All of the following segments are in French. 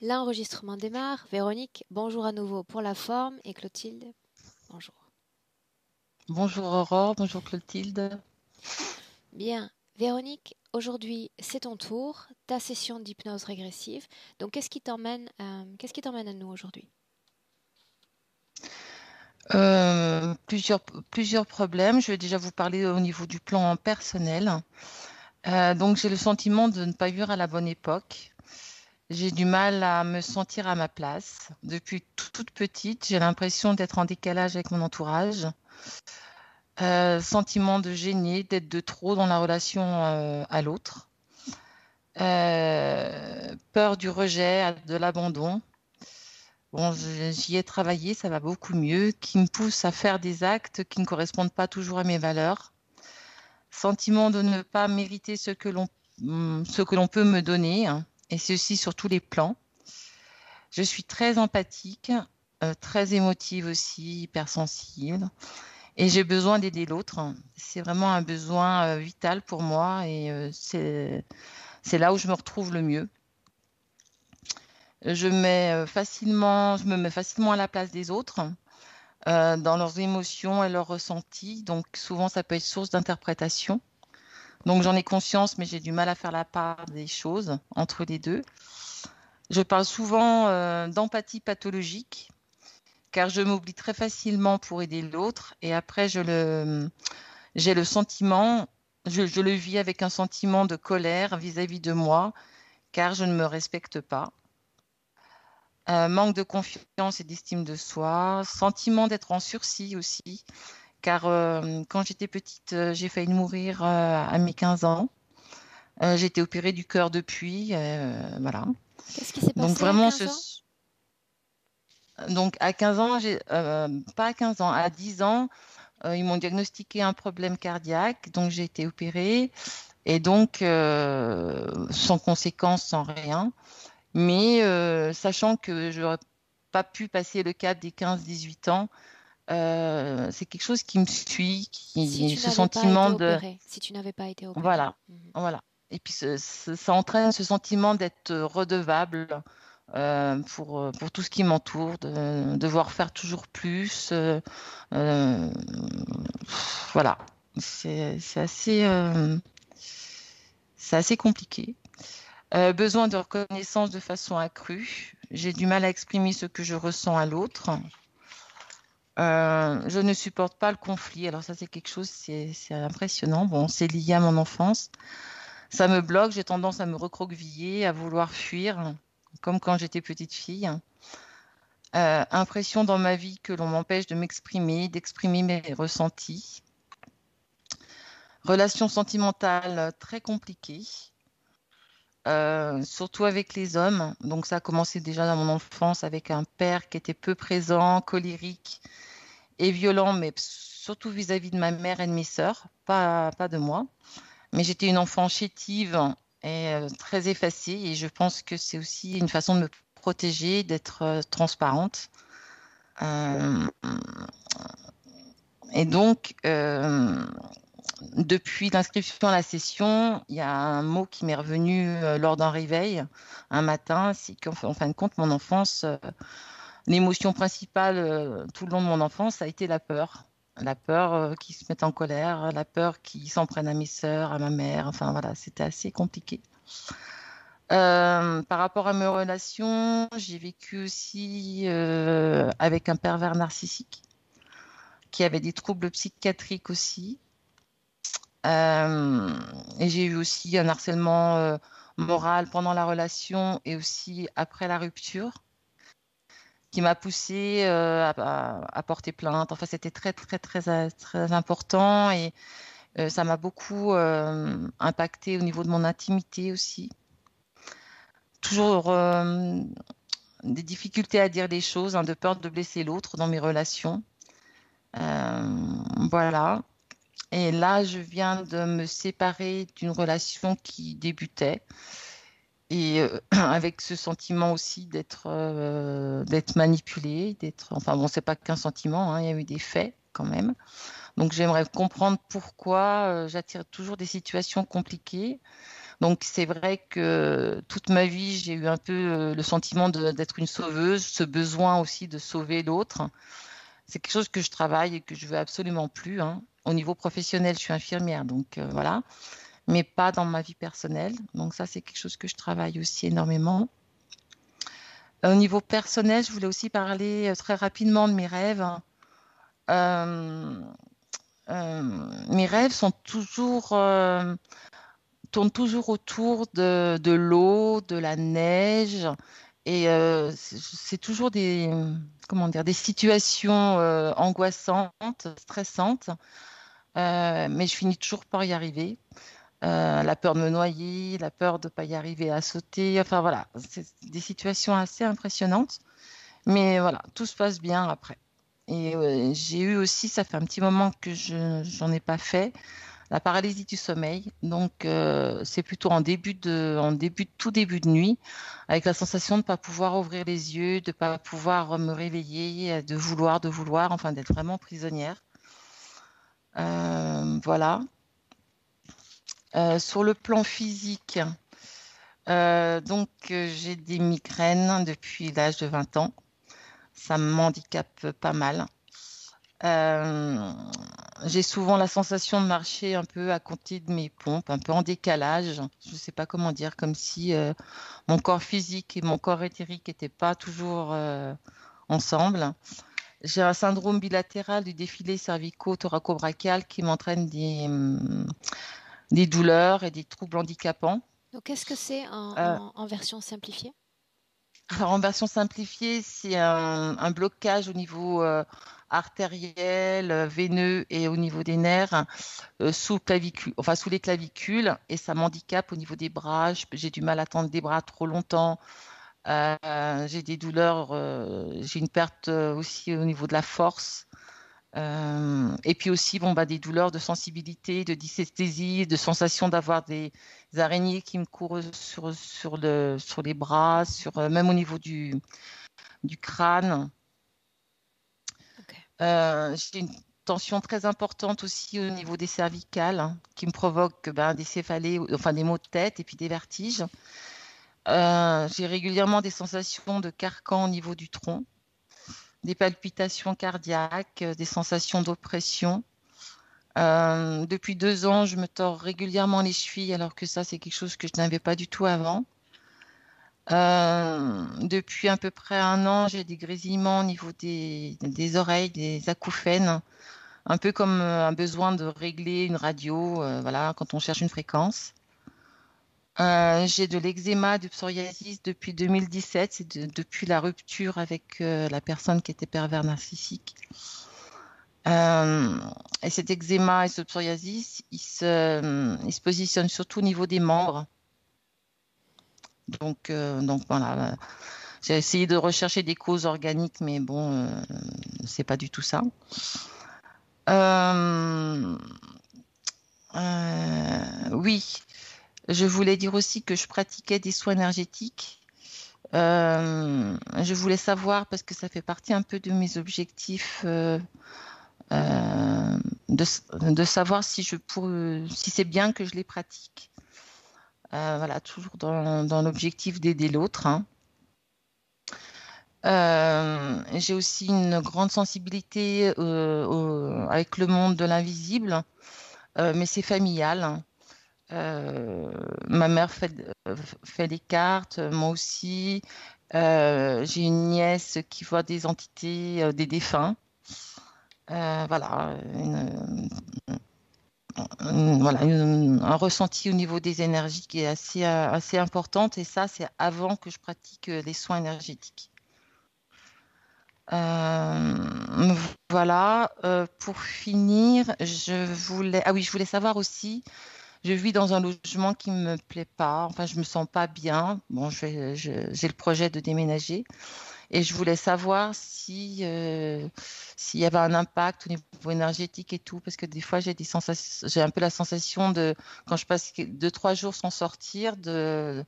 L'enregistrement démarre. Véronique, bonjour à nouveau pour la forme et Clotilde, bonjour. Bonjour Aurore, bonjour Clotilde. Bien, Véronique, aujourd'hui c'est ton tour, ta session d'hypnose régressive. Donc qu'est-ce qui t'emmène à nous aujourd'hui? Plusieurs problèmes. Je vais déjà vous parler au niveau du plan personnel. Donc j'ai le sentiment de ne pas vivre à la bonne époque. J'ai du mal à me sentir à ma place. Depuis toute petite, j'ai l'impression d'être en décalage avec mon entourage. Sentiment de gêner, d'être de trop dans la relation à l'autre. Peur du rejet, de l'abandon. Bon, j'y ai travaillé, ça va beaucoup mieux, qui me pousse à faire des actes qui ne correspondent pas toujours à mes valeurs. Sentiment de ne pas mériter ce que l'on peut me donner, hein, et ceci sur tous les plans. Je suis très empathique, très émotive aussi, hypersensible, et j'ai besoin d'aider l'autre. C'est vraiment un besoin vital pour moi et c'est là où je me retrouve le mieux. Je me mets facilement à la place des autres. Dans leurs émotions et leurs ressentis. Donc souvent, ça peut être source d'interprétation. Donc j'en ai conscience, mais j'ai du mal à faire la part des choses entre les deux. Je parle souvent d'empathie pathologique, car je m'oublie très facilement pour aider l'autre. Et après, j'ai le sentiment, je le vis avec un sentiment de colère vis-à-vis de moi, car je ne me respecte pas. Manque de confiance et d'estime de soi, sentiment d'être en sursis aussi, car quand j'étais petite, j'ai failli mourir à mes 15 ans. J'ai été opérée du cœur depuis, voilà. Qu'est-ce qui s'est Donc passé à vraiment, 15 ans? donc à 15 ans, pas à 15 ans, à 10 ans, ils m'ont diagnostiqué un problème cardiaque, donc j'ai été opérée, et donc sans conséquence, sans rien. Mais sachant que je n'aurais pas pu passer le cap des 15-18 ans, c'est quelque chose qui me suit, Si tu ce n'avais pas été sentiment de... opéré, si tu n'avais pas été opéré. Voilà, voilà. Et puis ça entraîne ce sentiment d'être redevable pour tout ce qui m'entoure, de devoir faire toujours plus. Euh, voilà, c'est assez compliqué. Besoin de reconnaissance de façon accrue. J'ai du mal à exprimer ce que je ressens à l'autre. Je ne supporte pas le conflit. Alors ça, c'est quelque chose, c'est impressionnant. Bon, c'est lié à mon enfance. Ça me bloque, j'ai tendance à me recroqueviller, à vouloir fuir, comme quand j'étais petite fille. Impression dans ma vie que l'on m'empêche de m'exprimer, d'exprimer mes ressentis. Relation sentimentale très compliquée, surtout avec les hommes. Donc ça a commencé déjà dans mon enfance avec un père qui était peu présent, colérique et violent, mais surtout vis-à-vis de ma mère et de mes sœurs, pas de moi. Mais j'étais une enfant chétive et très effacée. Et je pense que c'est aussi une façon de me protéger, d'être transparente. Euh, et donc, depuis l'inscription à la session, il y a un mot qui m'est revenu lors d'un réveil un matin, c'est qu'en fin de compte, mon enfance, l'émotion principale tout le long de mon enfance, ça a été la peur. La peur qui se met en colère, la peur qui s'en prenne à mes sœurs, à ma mère. Enfin voilà, c'était assez compliqué. Par rapport à mes relations, j'ai vécu aussi avec un pervers narcissique qui avait des troubles psychiatriques aussi. Euh, et j'ai eu aussi un harcèlement moral pendant la relation et aussi après la rupture qui m'a poussée à porter plainte. Enfin, c'était très important et ça m'a beaucoup impacté au niveau de mon intimité aussi. Toujours des difficultés à dire les choses, hein, de peur de blesser l'autre dans mes relations. Voilà. Et là, je viens de me séparer d'une relation qui débutait et avec ce sentiment aussi d'être manipulée, d'être. Enfin bon, c'est pas qu'un sentiment, hein, il y a eu des faits quand même. Donc j'aimerais comprendre pourquoi j'attire toujours des situations compliquées Donc c'est vrai que toute ma vie, j'ai eu un peu le sentiment d'être une sauveuse, ce besoin aussi de sauver l'autre. C'est quelque chose que je travaille et que je veux absolument plus, hein. Au niveau professionnel, je suis infirmière, donc voilà, mais pas dans ma vie personnelle. Donc ça, c'est quelque chose que je travaille aussi énormément. Au niveau personnel, je voulais aussi parler très rapidement de mes rêves. Euh, Mes rêves tournent toujours autour de l'eau, de la neige, et c'est toujours comment dire, des situations angoissantes, stressantes, mais je finis toujours par y arriver. La peur de me noyer, la peur de ne pas y arriver à sauter, enfin voilà, c'est des situations assez impressionnantes, mais voilà, tout se passe bien après. Et j'ai eu aussi, ça fait un petit moment que j'en ai pas fait, la paralysie du sommeil. Donc, c'est plutôt tout début de nuit, avec la sensation de ne pas pouvoir ouvrir les yeux, de ne pas pouvoir me réveiller, de vouloir, enfin, d'être vraiment prisonnière. Voilà. Sur le plan physique, j'ai des migraines depuis l'âge de 20 ans. Ça m'handicape pas mal. Euh, j'ai souvent la sensation de marcher un peu à côté de mes pompes, un peu en décalage. Je ne sais pas comment dire, comme si mon corps physique et mon corps éthérique n'étaient pas toujours ensemble. J'ai un syndrome bilatéral du défilé cervico-thoraco-brachial qui m'entraîne des douleurs et des troubles handicapants. Donc, qu'est-ce que c'est Euh, en version simplifiée? Alors, en version simplifiée, c'est un blocage au niveau artériel, veineux et au niveau des nerfs, sous les clavicules, et ça m'handicape au niveau des bras. J'ai du mal à tendre des bras trop longtemps. J'ai des douleurs, j'ai une perte aussi au niveau de la force. Et puis aussi, bon, bah, des douleurs de sensibilité, de dysesthésie, de sensation d'avoir des araignées qui me courent sur les bras, même au niveau du crâne. Ok. J'ai une tension très importante aussi au niveau des cervicales, hein, qui me provoque ben, des céphalées, enfin des maux de tête et puis des vertiges. J'ai régulièrement des sensations de carcan au niveau du tronc, des palpitations cardiaques, des sensations d'oppression. Depuis 2 ans, je me tords régulièrement les chevilles, alors que ça, c'est quelque chose que je n'avais pas du tout avant. Depuis à peu près 1 an, j'ai des grésillements au niveau des oreilles, des acouphènes, un peu comme un besoin de régler une radio, voilà, quand on cherche une fréquence. J'ai de l'eczéma, du psoriasis depuis 2017, depuis la rupture avec la personne qui était pervers narcissique. Euh, et cet eczéma et ce psoriasis, il se positionne surtout au niveau des membres. Donc voilà, j'ai essayé de rechercher des causes organiques, mais bon, c'est pas du tout ça. Euh, oui, je voulais dire aussi que je pratiquais des soins énergétiques. Je voulais savoir, parce que ça fait partie un peu de mes objectifs, de savoir si c'est bien que je les pratique. Voilà, toujours dans l'objectif d'aider l'autre, hein. J'ai aussi une grande sensibilité avec le monde de l'invisible, mais c'est familial. Ma mère fait des cartes, moi aussi. J'ai une nièce qui voit des entités, des défunts. Voilà, un ressenti au niveau des énergies qui est assez importante. Et ça, c'est avant que je pratique les soins énergétiques. Voilà. Pour finir, je voulais savoir aussi. Je vis dans un logement qui ne me plaît pas. Enfin, je me sens pas bien. Bon, j'ai le projet de déménager et je voulais savoir s'il y avait un impact au niveau énergétique et tout, parce que des fois j'ai un peu la sensation quand je passe 2, 3 jours sans sortir, de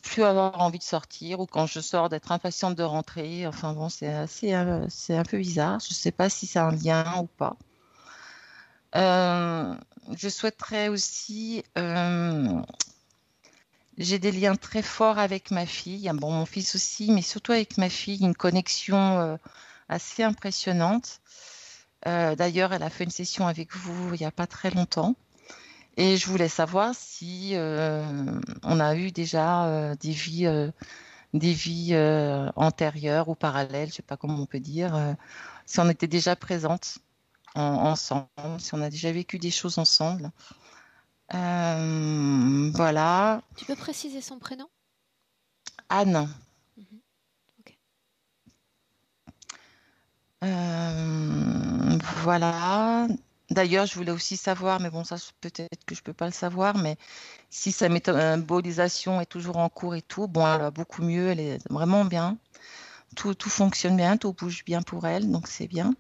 plus avoir envie de sortir, ou quand je sors d'être impatiente de rentrer. Enfin bon, c'est un peu bizarre. Je ne sais pas si c'est un lien ou pas. Euh, je souhaiterais aussi J'ai des liens très forts avec ma fille. Bon, mon fils aussi, mais surtout avec ma fille, une connexion assez impressionnante. D'ailleurs, elle a fait une session avec vous il n'y a pas très longtemps. Et je voulais savoir si on a eu déjà des vies antérieures ou parallèles, je ne sais pas comment on peut dire, si on était déjà présentes ensemble, si on a déjà vécu des choses ensemble. Voilà. Tu peux préciser son prénom? Anne. Mhm. Ok. Voilà. D'ailleurs, je voulais aussi savoir, mais bon, ça peut-être que je peux pas le savoir, mais si sa métabolisation est toujours en cours et tout, bon, elle va beaucoup mieux, elle est vraiment bien. Tout fonctionne bien, tout bouge bien pour elle, donc c'est bien.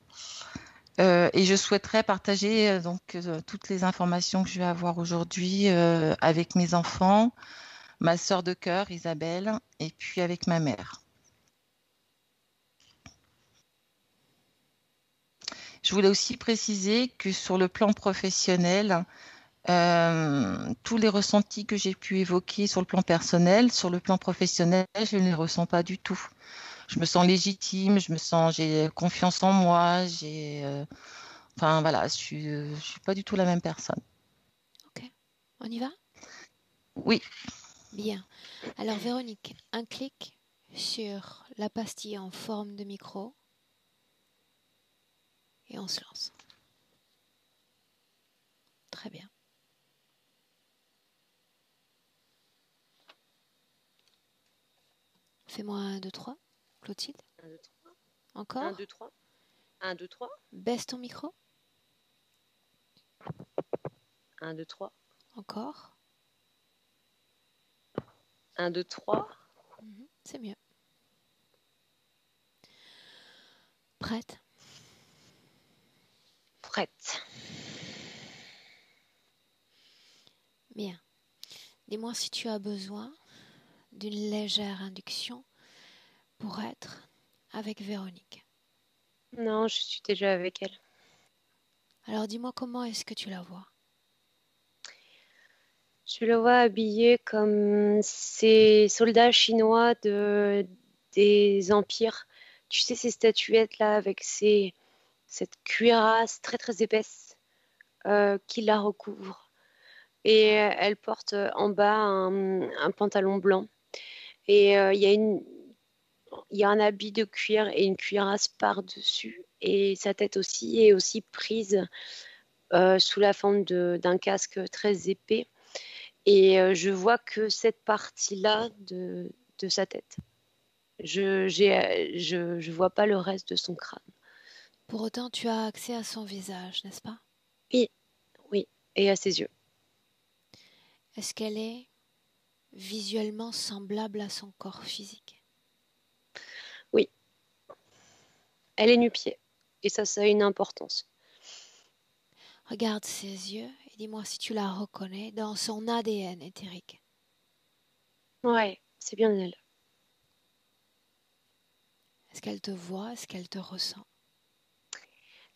Et je souhaiterais partager toutes les informations que je vais avoir aujourd'hui avec mes enfants, ma sœur de cœur, Isabelle, et puis avec ma mère. Je voulais aussi préciser que sur le plan professionnel, tous les ressentis que j'ai pu évoquer sur le plan personnel, sur le plan professionnel, je ne les ressens pas du tout. Je me sens légitime, j'ai confiance en moi, enfin voilà, je suis pas du tout la même personne. Ok. On y va? Oui, Bien. Alors, Véronique, un clic sur la pastille en forme de micro et on se lance. Très bien. Fais-moi un, 2, 3. Clotilde. 1, 2, 3. 1, Encore. 2, 3. 1, 2, 3. Baisse ton micro. 1, 2, 3. Encore. 1, 2, 3. C'est mieux. Prête? Prête. Bien. Dis-moi si tu as besoin d'une légère induction pour être avec Véronique. Non, je suis déjà avec elle. Alors dis-moi comment est-ce que tu la vois? Je le vois habillé comme ces soldats chinois des empires. Tu sais, ces statuettes là avec cette cuirasse très très épaisse qui la recouvre. Et elle porte en bas un pantalon blanc. Et il y a un habit de cuir et une cuirasse par-dessus. Et sa tête aussi est aussi prise sous la forme d'un casque très épais. Et je vois que cette partie-là de sa tête. Je vois pas le reste de son crâne. Pour autant, tu as accès à son visage, n'est-ce pas? Et, oui, et à ses yeux. Est-ce qu'elle est visuellement semblable à son corps physique? Oui, elle est nu-pied. Et ça a une importance. Regarde ses yeux et dis-moi si tu la reconnais dans son ADN éthérique. Ouais, c'est bien elle. Est-ce qu'elle te voit? Est-ce qu'elle te ressent?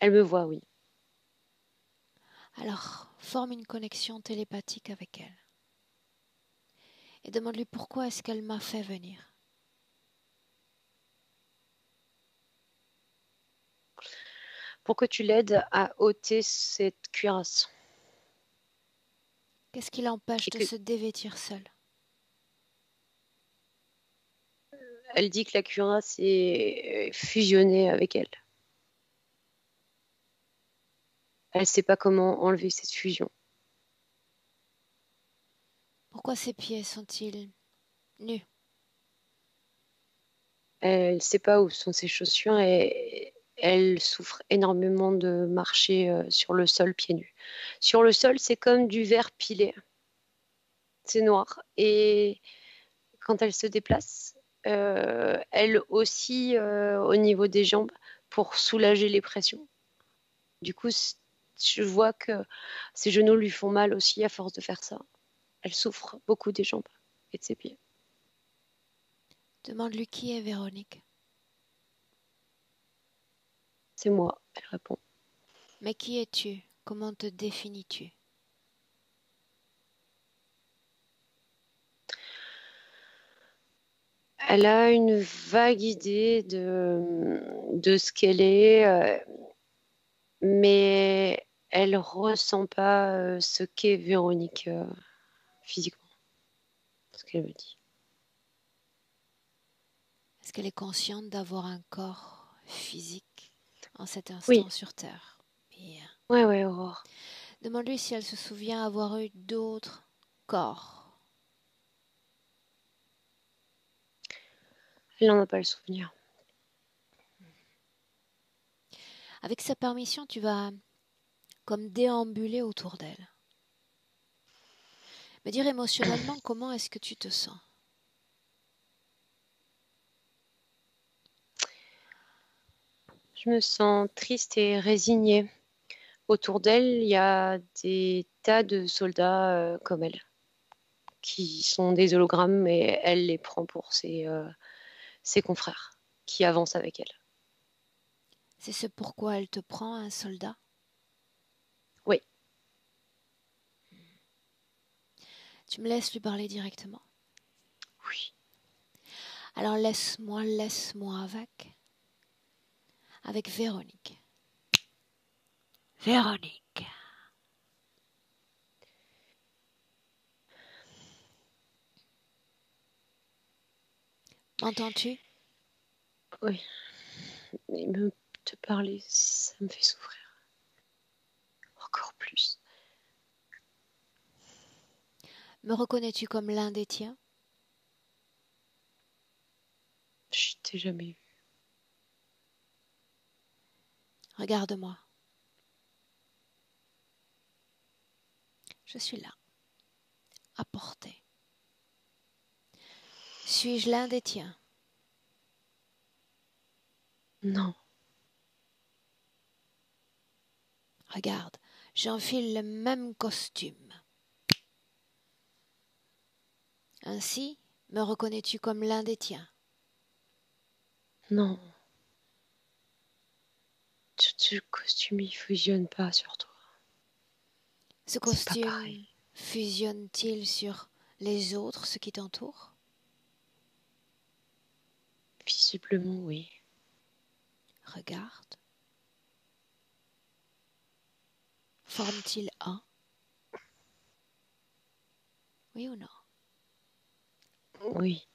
Elle me voit, oui. Alors, forme une connexion télépathique avec elle. Et demande-lui pourquoi est-ce qu'elle m'a fait venir. Pour que tu l'aides à ôter cette cuirasse. Qu'est-ce qui l'empêche Et de que se dévêtir seule? elle dit que la cuirasse est fusionnée avec elle. Elle ne sait pas comment enlever cette fusion. Pourquoi ses pieds sont-ils nus? Elle ne sait pas où sont ses chaussures et elle souffre énormément de marcher sur le sol pieds nus. Sur le sol, c'est comme du verre pilé. C'est noir. Et quand elle se déplace, elle aussi au niveau des jambes pour soulager les pressions. Du coup, je vois que ses genoux lui font mal aussi à force de faire ça. Elle souffre beaucoup des jambes et de ses pieds. Demande-lui qui est Véronique. C'est moi, elle répond. Mais qui es-tu? Comment te définis-tu? Elle a une vague idée de ce qu'elle est, mais elle ressent pas ce qu'est Véronique physiquement, ce qu'elle me dit. Est-ce qu'elle est consciente d'avoir un corps physique en cet Oui, instant sur Terre? Bien. ouais, Aurore. Demande-lui si elle se souvient avoir eu d'autres corps. Elle n'en a pas le souvenir. Avec sa permission, tu vas comme déambuler autour d'elle. Me dire émotionnellement comment est-ce que tu te sens. Je me sens triste et résignée. Autour d'elle, il y a des tas de soldats comme elle, qui sont des hologrammes, mais elle les prend pour ses confrères, qui avancent avec elle. C'est ce pourquoi elle te prend, un soldat? Oui, Tu me laisses lui parler directement. oui. Alors laisse-moi avec Véronique. Véronique. M'entends-tu? Oui, mais te parler, ça me fait souffrir. Encore plus. Me reconnais-tu comme l'un des tiens? Je t'ai jamais vu. Regarde-moi. Je suis là, à portée. Suis-je l'un des tiens? Non, Regarde, j'enfile le même costume. Ainsi, me reconnais-tu comme l'un des tiens? non. Ce costume, il fusionne pas sur toi. Ce C'est pas pareil. costume fusionne-t-il sur les autres, ceux qui t'entourent? Visiblement, oui. Regarde. Forme-t-il un? Oui ou non? Oui.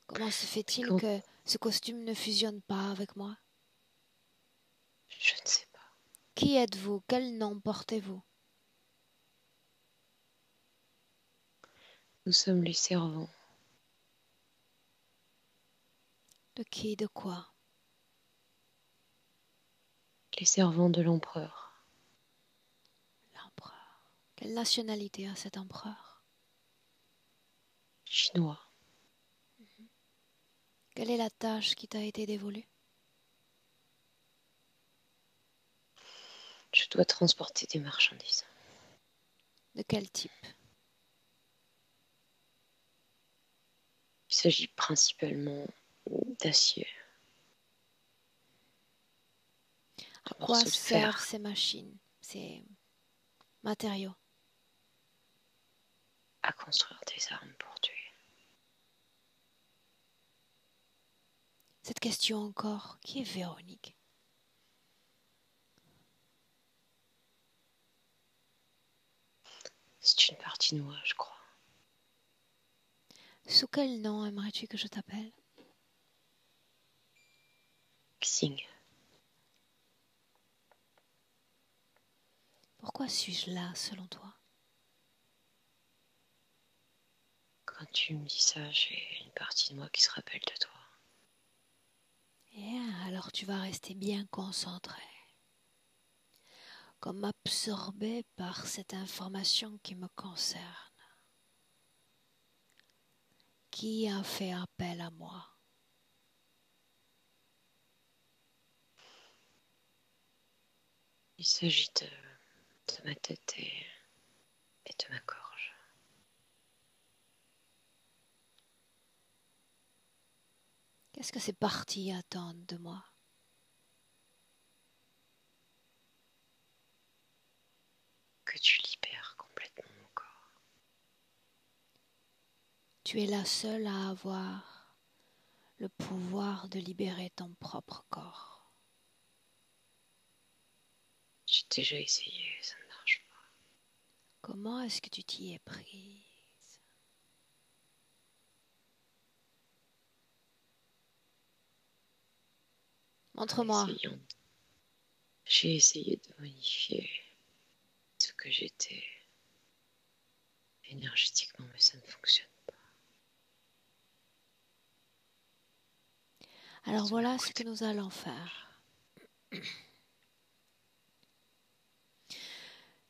Comment se Mais fait-il quand... que ce costume ne fusionne pas avec moi? Je ne sais pas. Qui êtes-vous? Quel nom portez-vous? Nous sommes les servants. De qui? De quoi? Les servants de l'empereur. L'empereur. Quelle nationalité a cet empereur? Chinois. Quelle est la tâche qui t'a été dévolue? Je dois transporter des marchandises. De quel type? Il s'agit principalement d'acier. À De quoi morceaux de servent fer. ces machines, ces matériaux? À construire des armes pour tuer. Cette question encore, qui est Véronique? C'est une partie noire, je crois. Sous quel nom aimerais-tu que je t'appelle? Xing. Pourquoi suis-je là, selon toi? Quand tu me dis ça, j'ai une partie de moi qui se rappelle de toi. Bien, alors tu vas rester bien concentré, comme absorbé par cette information qui me concerne. Qui a fait appel à moi? Il s'agit de ma tête et de ma gorge. Qu'est-ce que ces parties attendent de moi? Que tu libères complètement mon corps. Tu es la seule à avoir le pouvoir de libérer ton propre corps. J'ai déjà essayé, ça ne marche pas. Comment est-ce que tu t'y es prise? Montre-moi. J'ai essayé de modifier ce que j'étais énergétiquement, mais ça ne fonctionne pas. Alors voilà ce que nous allons faire.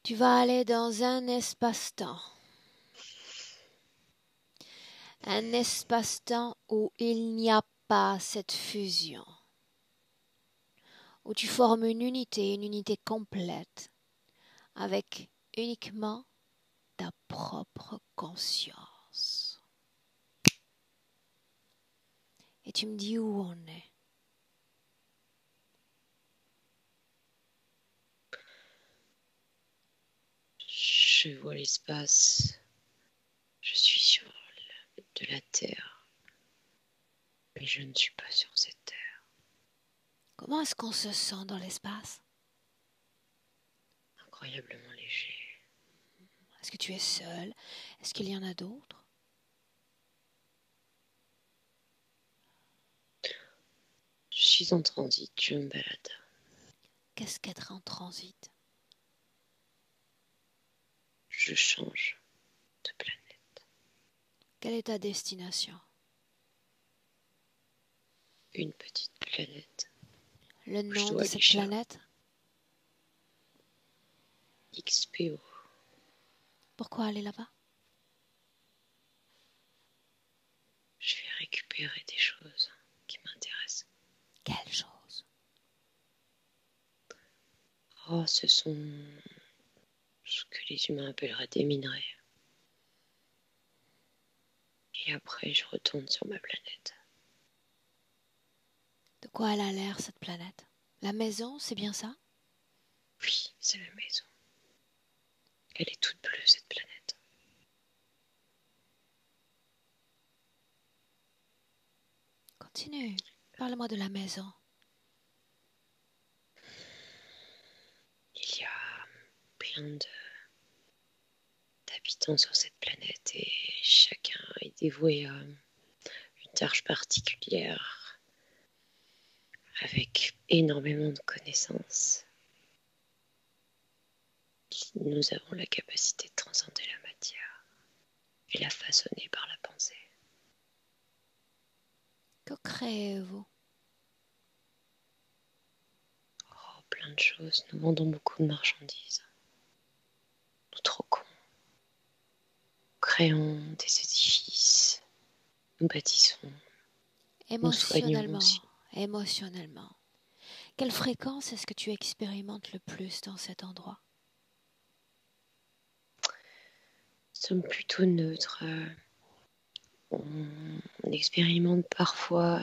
Tu vas aller dans un espace-temps. Un espace-temps où il n'y a pas cette fusion. Où tu formes une unité complète, avec uniquement ta propre conscience. Et tu me dis où on est. Je vois l'espace. Je suis sur de la terre. Mais je ne suis pas sur cette terre. Comment est-ce qu'on se sent dans l'espace? Incroyablement léger. Est-ce que tu es seul? Est-ce qu'il y en a d'autres? Je suis en transit, je me balade. Qu'est-ce qu'être en transit? Je change de planète. Quelle est ta destination? Une petite planète. Le Je nom dois de aller cette chercher. planète? XPO. Pourquoi aller là-bas? Je vais récupérer des choses qui m'intéressent. Quelle chose? Oh, ce sont ce que les humains appelleraient des minerais. Et après, je retourne sur ma planète. De quoi elle a l'air, cette planète? La maison, c'est bien ça? Oui, c'est la maison. Elle est toute bleue, cette planète. Continue. Parle-moi de la maison. Il y a plein d'habitants sur cette planète et chacun est dévoué à une tâche particulière avec énormément de connaissances. Nous avons la capacité de transcender la matière et la façonner par la pensée. Que créez-vous? Oh, plein de choses. Nous vendons beaucoup de marchandises. Nous troquons. Nous créons des édifices. Nous bâtissons. Nous soignons aussi. Émotionnellement. Quelle fréquence est-ce que tu expérimentes le plus dans cet endroit? Nous sommes plutôt neutres. On expérimente parfois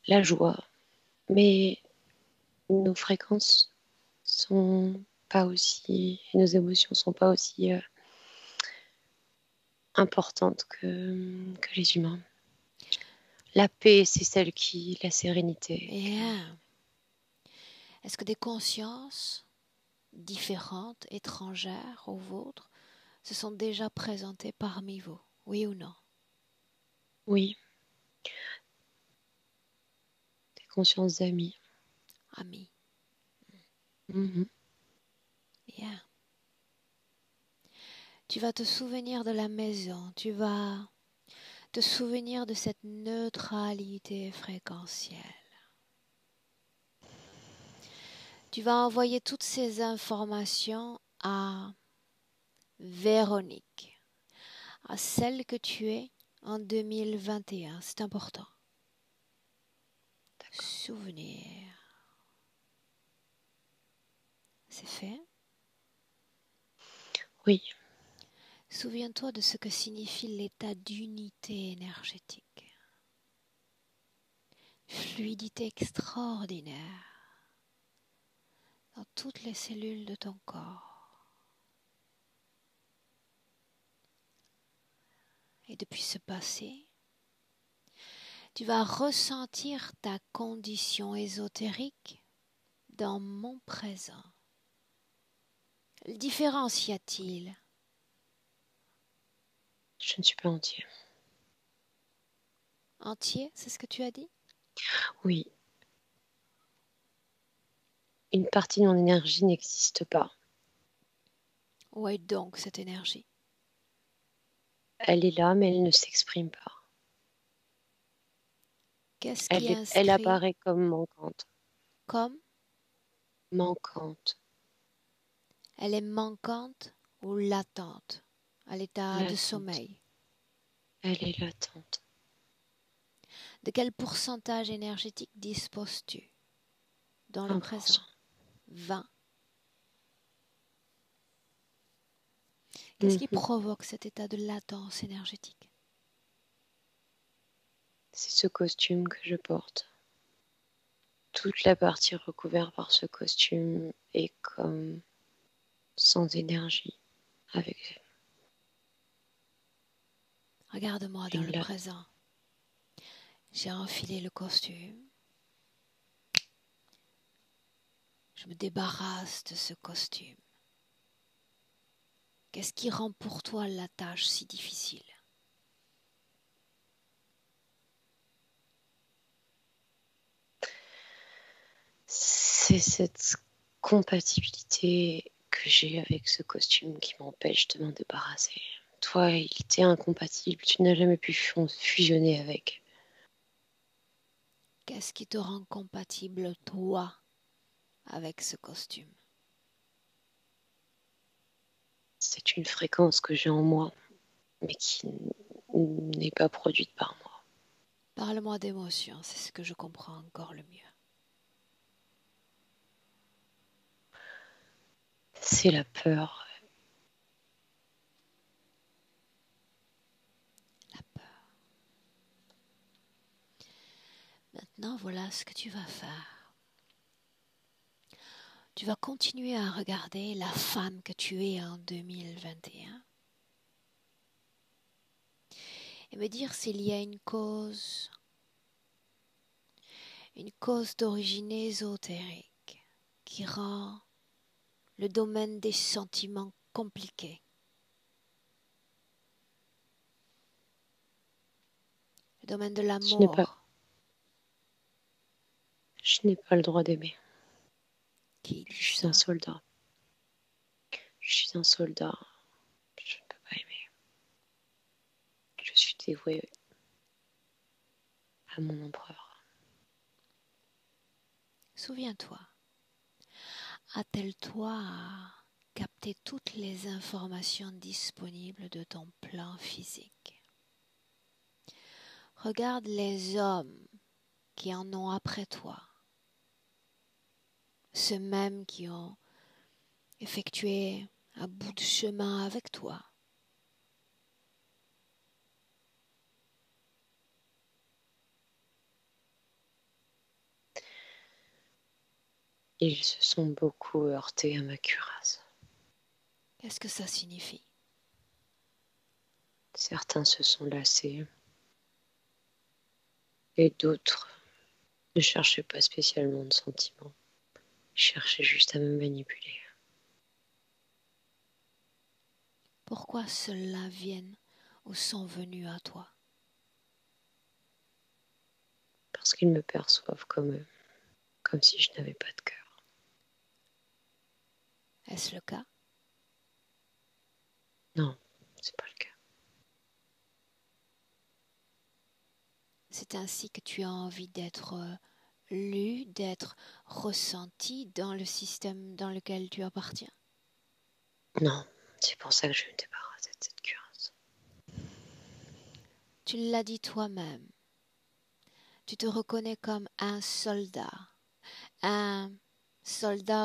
la joie, mais nos fréquences sont pas aussi, nos émotions sont pas aussi importantes que les humains. La paix, c'est celle qui, la sérénité. Bien. Est-ce que des consciences différentes, étrangères aux vôtres, se sont déjà présentées parmi vous? Oui ou non? Oui, des consciences d'amis. Amis. Mhm. Bien. Tu vas te souvenir de la maison, tu vas te souvenir de cette neutralité fréquentielle. Tu vas envoyer toutes ces informations à Véronique, à celle que tu es en 2021. C'est important. Souvenir. C'est fait? Oui, Souviens-toi de ce que signifie l'état d'unité énergétique. Fluidité extraordinaire dans toutes les cellules de ton corps. et depuis ce passé, tu vas ressentir ta condition ésotérique dans mon présent. Le différence y a-t-il? Je ne suis pas entier. Entier, c'est ce que tu as dit? Oui. Une partie de mon énergie n'existe pas. Où est donc cette énergie? Elle est là, mais elle ne s'exprime pas. Qu'est-ce qui Elle inscrit apparaît comme manquante. comme? Manquante. Elle est manquante ou latente, à l'état de Latente. sommeil? Elle est latente. De quel pourcentage énergétique disposes-tu dans le 1%. présent? 20. Qu'est-ce qui provoque cet état de latence énergétique? C'est ce costume que je porte. Toute la partie recouverte par ce costume est comme sans énergie, avec Regarde-moi dans une le latte. présent. J'ai enfilé le costume. Je me débarrasse de ce costume. Qu'est-ce qui rend pour toi la tâche si difficile? C'est cette compatibilité que j'ai avec ce costume qui m'empêche de m'en débarrasser. Toi, il était incompatible, tu n'as jamais pu fusionner avec. Qu'est-ce qui te rend compatible, toi, avec ce costume? C'est une fréquence que j'ai en moi, mais qui n'est pas produite par moi. Parle-moi d'émotions, c'est ce que je comprends encore le mieux. C'est la peur. La peur. Maintenant, voilà ce que tu vas faire. Tu vas continuer à regarder la femme que tu es en 2021 et me dire s'il y a une cause d'origine ésotérique qui rend le domaine des sentiments compliqué. Le domaine de l'amour. Je n'ai pas le droit d'aimer. Qui dit Je suis ça? un soldat. Je suis un soldat. Je ne peux pas aimer. Je suis dévouée à mon empereur. Souviens-toi, attelle-toi à capter toutes les informations disponibles de ton plan physique. Regarde les hommes qui en ont après toi, ceux mêmes qui ont effectué un bout de chemin avec toi. Ils se sont beaucoup heurtés à ma cuirasse. Qu'est-ce que ça signifie? Certains se sont lassés et d'autres ne cherchaient pas spécialement de sentiments. Ils cherchaient juste à me manipuler. Pourquoi ceux-là viennent ou sont venus à toi? Parce qu'ils me perçoivent comme eux, comme si je n'avais pas de cœur. Est-ce le cas? Non, c'est pas le cas. C'est ainsi que tu as envie d'être lu, d'être ressenti dans le système dans lequel tu appartiens? Non, c'est pour ça que je vais me débarrasser de cette cuirasse. Tu l'as dit toi-même. Tu te reconnais comme un soldat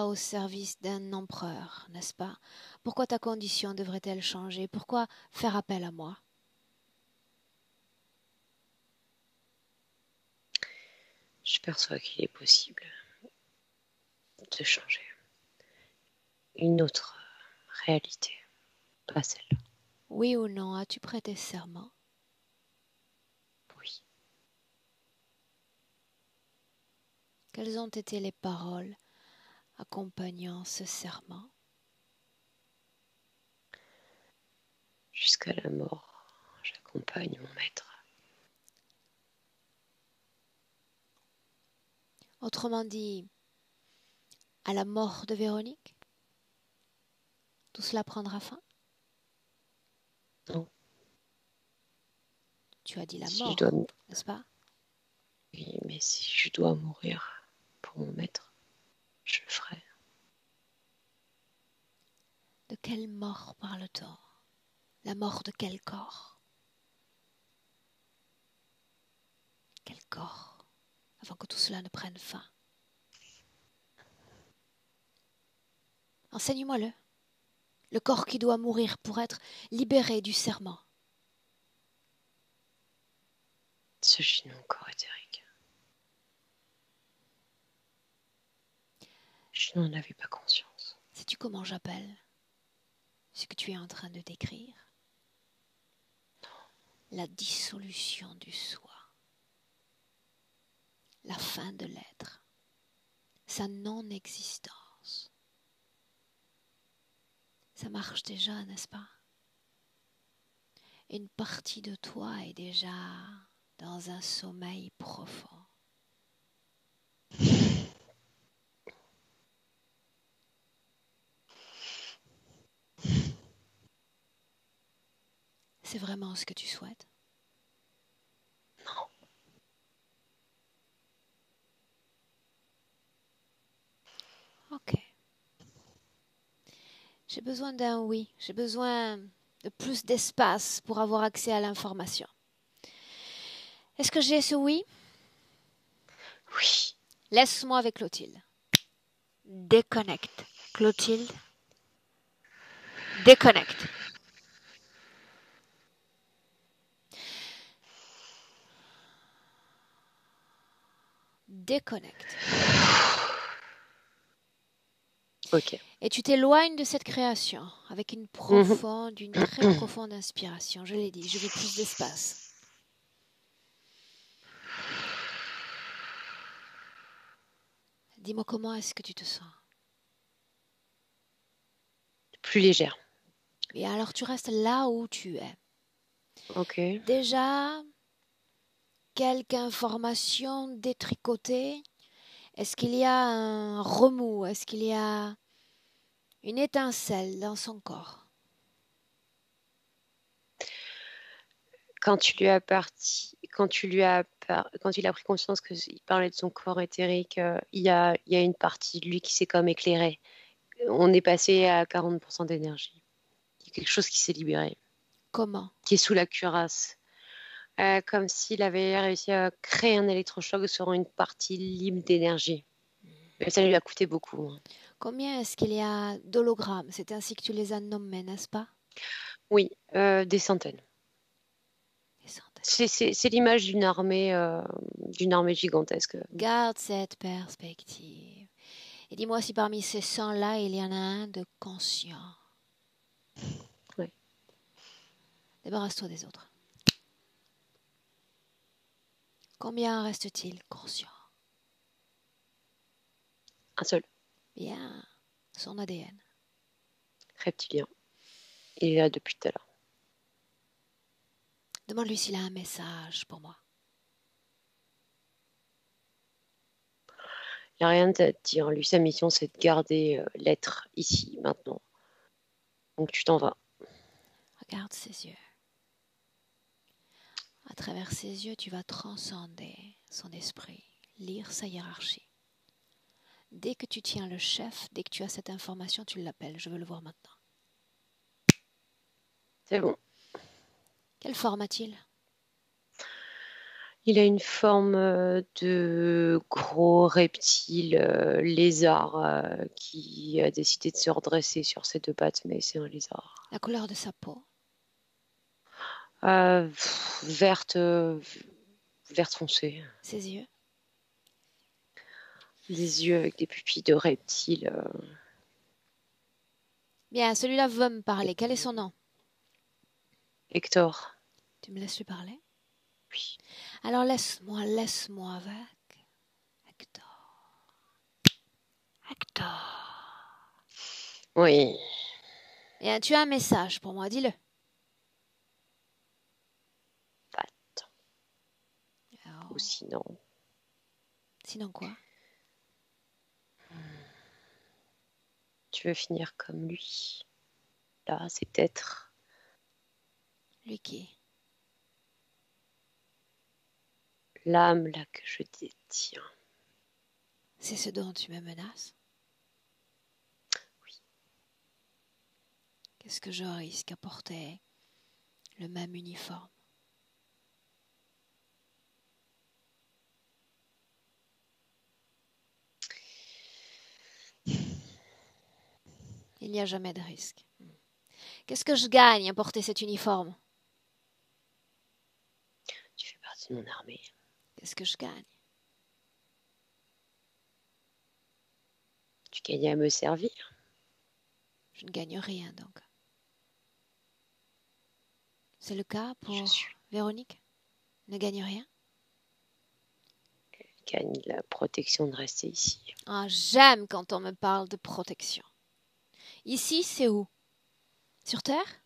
au service d'un empereur, n'est-ce pas? Pourquoi ta condition devrait-elle changer? Pourquoi faire appel à moi? Je perçois qu'il est possible de changer. Une autre réalité, pas celle-là. Oui ou non, as-tu prêté serment? Quelles ont été les paroles accompagnant ce serment? Jusqu'à la mort, j'accompagne mon maître. Autrement dit, à la mort de Véronique, tout cela prendra fin? Non. Tu as dit la Si je dois, mort, n'est-ce pas? oui, mais si je dois mourir pour mon maître, je le ferai. De quelle mort parle-t-on? La mort de quel corps? Quel corps, avant que tout cela ne prenne fin? Enseigne-moi-le. Le corps qui doit mourir pour être libéré du serment. Celui de mon corps éthérique. Je n'en avais pas conscience. Sais-tu comment j'appelle ce que tu es en train de décrire? La dissolution du soi. La fin de l'être. Sa non-existence. Ça marche déjà, n'est-ce pas? Une partie de toi est déjà dans un sommeil profond. C'est vraiment ce que tu souhaites? Non. Ok. J'ai besoin d'un oui. J'ai besoin de plus d'espace pour avoir accès à l'information. Est-ce que j'ai ce oui? Oui. Laisse-moi avec Clotilde. Déconnecte. Clotilde. Déconnecte. Déconnecte. Ok. Et tu t'éloignes de cette création avec une très profonde inspiration. Je l'ai dit, je veux plus d'espace. Dis-moi comment est-ce que tu te sens? Plus légère. Bien, alors tu restes là où tu es. Ok. Déjà, quelques informations détricotées. Est-ce qu'il y a un remous? Est-ce qu'il y a une étincelle dans son corps? Quand il a pris conscience qu'il parlait de son corps éthérique, il y a une partie de lui qui s'est comme éclairée. On est passé à 40% d'énergie. Il y a quelque chose qui s'est libéré, Comment? qui est sous la cuirasse. Comme s'il avait réussi à créer un électrochoc sur une partie libre d'énergie. Mais ça lui a coûté beaucoup. Hein. Combien est-ce qu'il y a d'hologrammes? C'est ainsi que tu les as nommés, n'est-ce pas? Oui, des centaines. Des centaines. C'est l'image d'une armée gigantesque. Garde cette perspective. Et dis-moi si parmi ces 100-là, il y en a un de conscient. Oui. Débarrasse-toi des autres. Combien reste-t-il conscient? Un seul, Bien, son ADN. reptilien. Il est là depuis tout à l'heure. Demande-lui s'il a un message pour moi. Il n'y a rien à dire. Lui, sa mission, c'est de garder l'être ici, maintenant. Donc tu t'en vas. Regarde ses yeux. À travers ses yeux, tu vas transcender son esprit, lire sa hiérarchie. Dès que tu tiens le chef, dès que tu as cette information, tu l'appelles. Je veux le voir maintenant. C'est bon. Quelle forme a-t-il? Il a une forme de gros reptile lézard qui a décidé de se redresser sur ses deux pattes, mais c'est un lézard. La couleur de sa peau? Verte, verte foncée. Ses yeux? Des yeux avec des pupilles de reptile. Bien, celui-là veut me parler. Quel est son nom? Hector. Tu me laisses lui parler? Oui. Alors laisse-moi avec Hector. Hector. Oui. Et tu as un message pour moi, dis-le. Attends. Alors, Ou sinon. sinon quoi? Tu veux finir comme lui. Là, c'est peut-être Lui qui? l'âme là que je détiens. C'est ce dont tu me menaces? Oui. Qu'est-ce que je risque à porter le même uniforme? Il n'y a jamais de risque. Qu'est-ce que je gagne à porter cet uniforme? Tu fais partie de mon armée. Qu'est-ce que je gagne? Tu gagnes à me servir. Je ne gagne rien donc. C'est le cas Je pour suis Véronique? Ne gagne rien? gagne la protection de rester ici. Ah, j'aime quand on me parle de protection. Ici, c'est où? Sur Terre?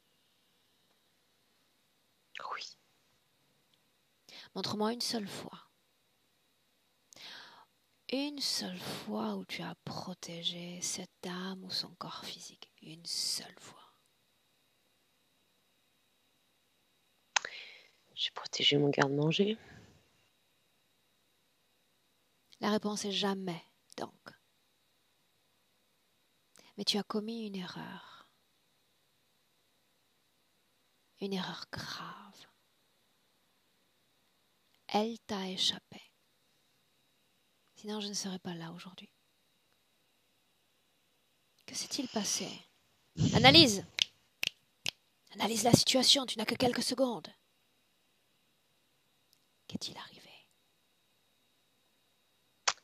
Oui. Montre-moi une seule fois. Une seule fois où tu as protégé cette âme ou son corps physique. Une seule fois. J'ai protégé mon garde-manger. La réponse est jamais, donc. Mais tu as commis une erreur. Une erreur grave. Elle t'a échappé. Sinon, je ne serais pas là aujourd'hui. Que s'est-il passé? Analyse! Analyse la situation, tu n'as que quelques secondes. Qu'est-il arrivé?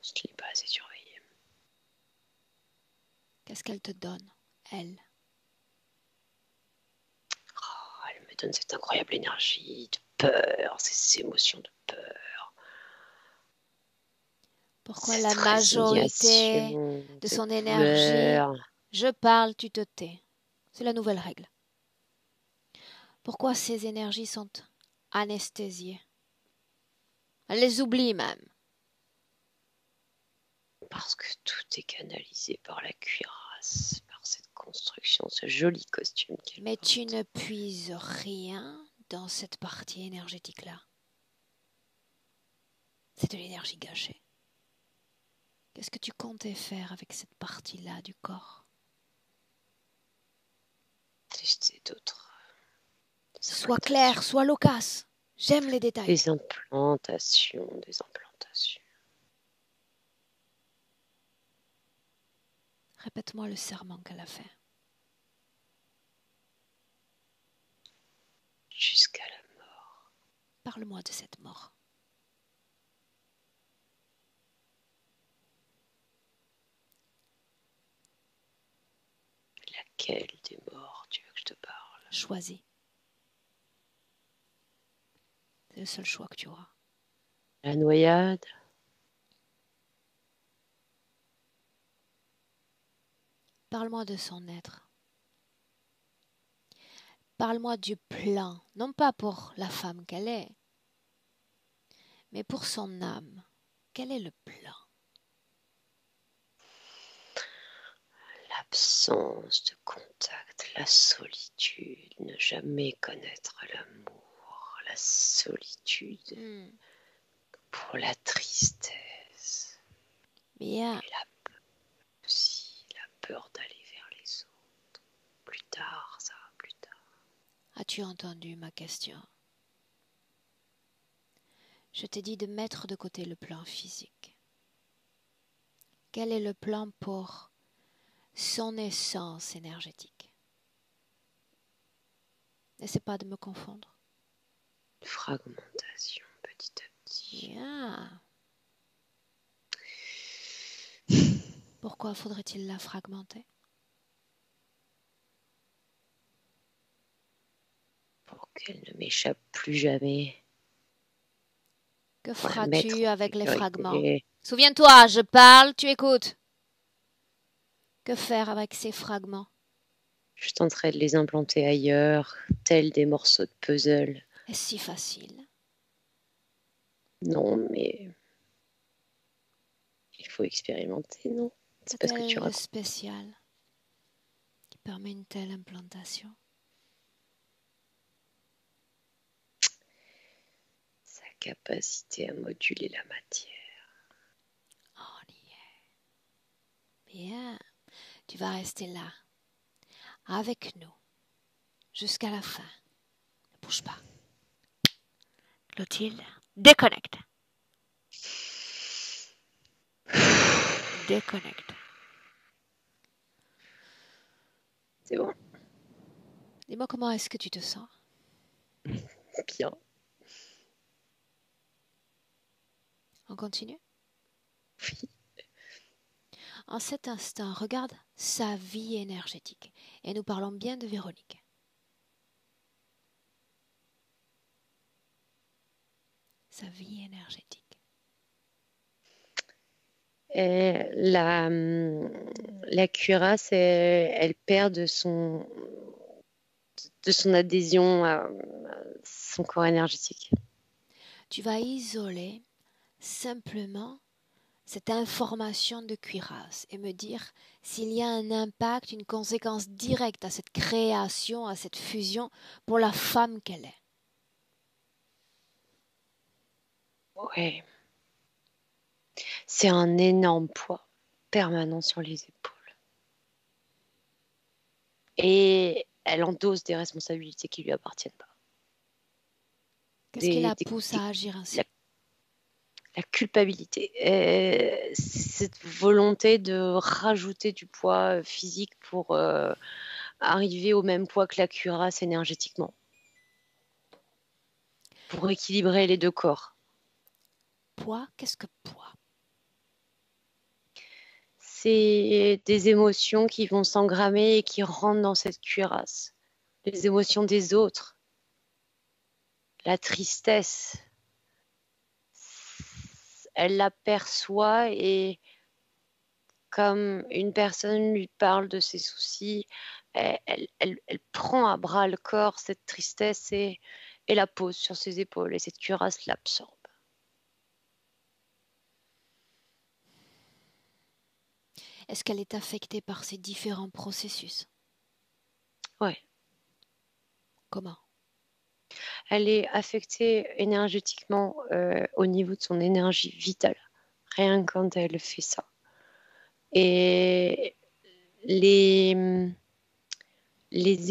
Je ne l'ai pas assez surveillé. Qu'est-ce qu'elle te donne, elle? Oh, elle me donne cette incroyable énergie de peur, ces émotions de peur. Pourquoi Cette la majorité résignation, de cette son énergie? douleur. Je parle, tu te tais. C'est la nouvelle règle. Pourquoi ces énergies sont anesthésiées? Elle les oublie même. Parce que tout est canalisé par la cuirasse, par cette construction, ce joli costume qu'elle Mais porte. tu ne puises rien dans cette partie énergétique-là. C'est de l'énergie gâchée. Qu'est-ce que tu comptais faire avec cette partie-là du corps? Tester d'autres. Sois clair, sois loquace. J'aime les détails. Des implantations. Répète-moi le serment qu'elle a fait. Jusqu'à la mort. Parle-moi de cette mort. Laquelle des morts tu veux que je te parle? Choisis. C'est le seul choix que tu auras. La noyade. Parle-moi de son être. Parle-moi du plan, non pas pour la femme qu'elle est, mais pour son âme. Quel est le plan? L'absence de contact, la solitude, ne jamais connaître l'amour, la solitude pour la tristesse. Bien. Et la peur aussi, la peur d'aller vers les autres. Plus tard, ça, plus tard. As-tu entendu ma question? Je t'ai dit de mettre de côté le plan physique. Quel est le plan pour son essence énergétique? N'essaie pas de me confondre. Fragmentation, petit à petit. Bien. Pourquoi faudrait-il la fragmenter? Pour qu'elle ne m'échappe plus jamais. Que Pour la mettre feras-tu en avec les sécurité. fragments? Souviens-toi, je parle, tu écoutes. Que faire avec ces fragments? Je tenterai de les implanter ailleurs, tels des morceaux de puzzle. Est-ce si facile? Non, mais il faut expérimenter, non? C'est pas ce que tu Qu'a-t-elle de racontes. spécial qui permet une telle implantation? Sa capacité à moduler la matière. On y est. Bien. Tu vas rester là, avec nous, jusqu'à la fin. Ne bouge pas. Clotilde, déconnecte. Déconnecte. C'est bon, Dis-moi comment est-ce que tu te sens? bien. On continue? Oui. En cet instant, regarde sa vie énergétique. Et nous parlons bien de Véronique. Sa vie énergétique. Et la cuirasse, elle perd de son adhésion à son corps énergétique. Tu vas isoler simplement cette information de cuirasse et me dire s'il y a un impact, une conséquence directe à cette création, à cette fusion pour la femme qu'elle est. Ouais. C'est un énorme poids permanent sur les épaules. Et elle endosse des responsabilités qui lui appartiennent pas. Qu'est-ce qui la Des- pousse à agir ainsi? la, la culpabilité, cette volonté de rajouter du poids physique pour arriver au même poids que la cuirasse énergétiquement, pour équilibrer les deux corps. Poids, qu'est-ce que poids? C'est des émotions qui vont s'engrammer et qui rentrent dans cette cuirasse. Les émotions des autres, la tristesse, elle l'aperçoit et comme une personne lui parle de ses soucis, elle prend à bras le corps cette tristesse et la pose sur ses épaules et cette cuirasse l'absorbe. Est-ce qu'elle est affectée par ces différents processus? Ouais. Comment? Elle est affectée énergétiquement au niveau de son énergie vitale, rien que quand elle fait ça. Et les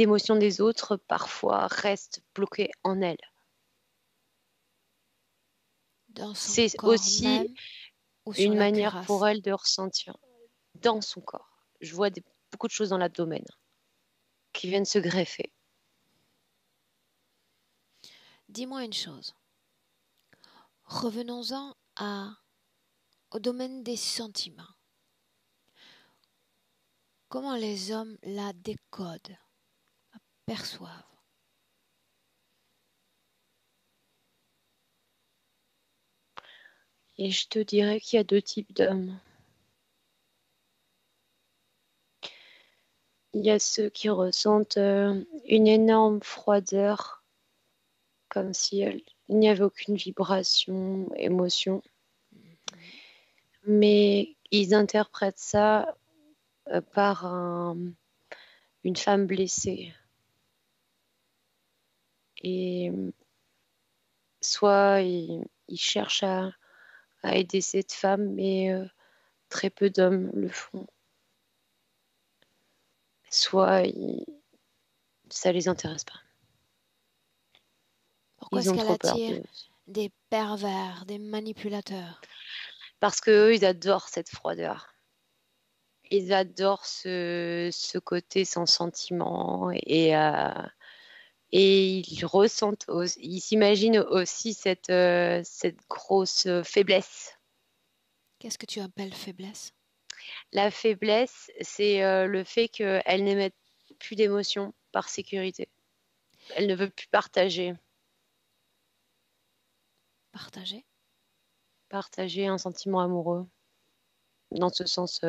émotions des autres parfois restent bloquées en elle. Dans son C'est corps aussi même ou sur une la manière pour cuirasse? elle de ressentir dans son corps. Je vois beaucoup de choses dans l'abdomen qui viennent se greffer. Dis-moi une chose. Revenons-en au domaine des sentiments. Comment les hommes la décodent, la perçoivent? Et je te dirais qu'il y a deux types d'hommes. Il y a ceux qui ressentent une énorme froideur, comme si il n'y avait aucune vibration, émotion. Mais ils interprètent ça par une femme blessée. Et soit ils cherchent à aider cette femme, mais très peu d'hommes le font. Soit ça les intéresse pas. Pourquoi Ils est-ce ont qu'elle trop peur attire des pervers, des manipulateurs? parce qu'eux, ils adorent cette froideur. Ils adorent ce côté sans sentiment et ils ressentent, ils s'imaginent aussi cette grosse faiblesse. Qu'est-ce que tu appelles faiblesse? La faiblesse, c'est le fait qu'elle n'émette plus d'émotions par sécurité. Elle ne veut plus Partager? partager un sentiment amoureux dans ce sens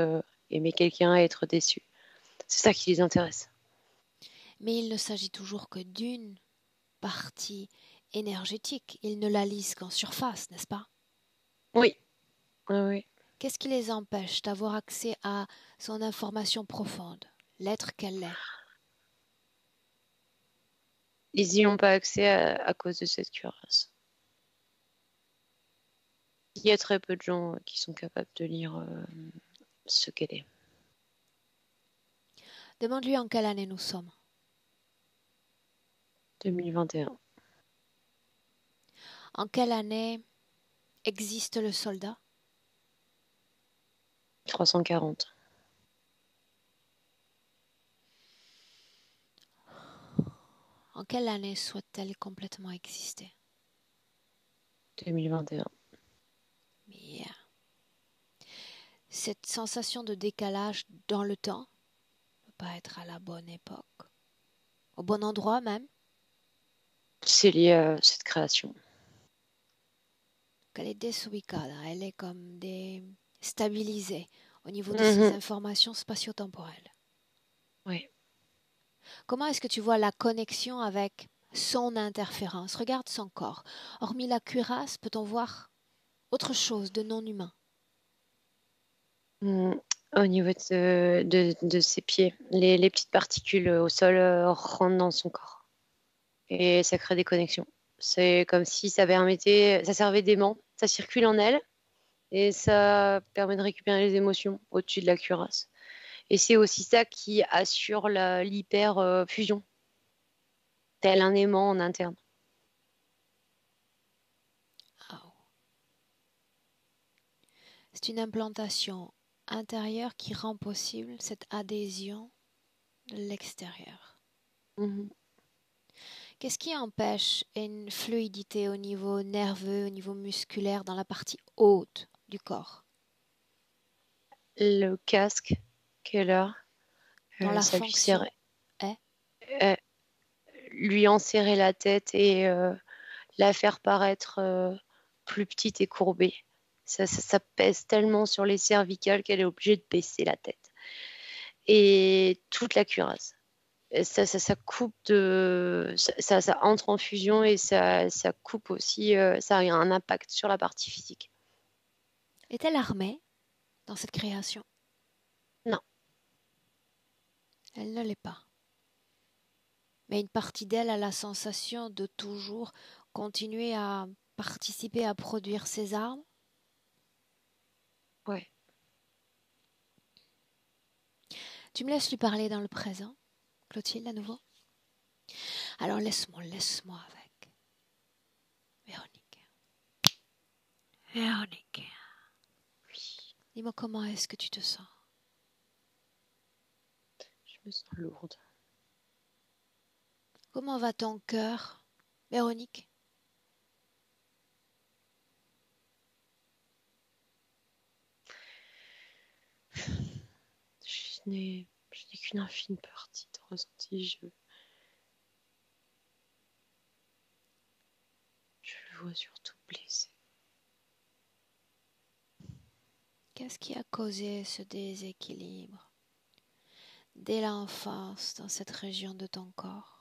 aimer quelqu'un et être déçu. C'est ça qui les intéresse. Mais il ne s'agit toujours que d'une partie énergétique. Ils ne la lisent qu'en surface, n'est-ce pas? Oui, oui. Qu'est-ce qui les empêche d'avoir accès à son information profonde, l'être qu'elle est? Ils n'y ont pas accès à cause de cette cuirasse. Il y a très peu de gens qui sont capables de lire ce qu'elle est. Demande-lui en quelle année nous sommes. 2021. En quelle année existe le soldat? 340. En quelle année souhaite-t-elle complètement exister? 2021. Bien. Cette sensation de décalage dans le temps ne peut pas être à la bonne époque, au bon endroit même. C'est lié à cette création. Elle est desubicada, elle est comme déstabilisée au niveau de ses informations spatio-temporelles. Oui. Comment est-ce que tu vois la connexion avec son interférence? Regarde son corps. Hormis la cuirasse, peut-on voir autre chose de non humain? Au niveau de ses pieds, les petites particules au sol rentrent dans son corps et ça crée des connexions. C'est comme si ça servait d'aimant, ça circule en elle et ça permet de récupérer les émotions au-dessus de la cuirasse. Et c'est aussi ça qui assure l'hyper-fusion, tel un aimant en interne. Oh. C'est une implantation intérieure qui rend possible cette adhésion de l'extérieur. Qu'est-ce qui empêche une fluidité au niveau nerveux, au niveau musculaire dans la partie haute du corps? Le casque qu'elle a, Dont la ça fonction est? lui enserrer la tête et la faire paraître plus petite et courbée. Ça pèse tellement sur les cervicales qu'elle est obligée de baisser la tête. Et toute la cuirasse. Ça coupe ça entre en fusion et ça coupe aussi, ça a un impact sur la partie physique. Est-elle armée dans cette création? Non. Elle ne l'est pas. Mais une partie d'elle a la sensation de toujours continuer à participer à produire ses armes. Ouais. Tu me laisses lui parler dans le présent, Clotilde, à nouveau? Alors laisse-moi avec. Véronique. Véronique. Oui. Dis-moi comment est-ce que tu te sens? Je me sens lourde. Comment va ton cœur, Véronique? Je n'ai qu'une infime partie de ressenti. Je le vois surtout blessé. Qu'est-ce qui a causé ce déséquilibre dès l'enfance dans cette région de ton corps?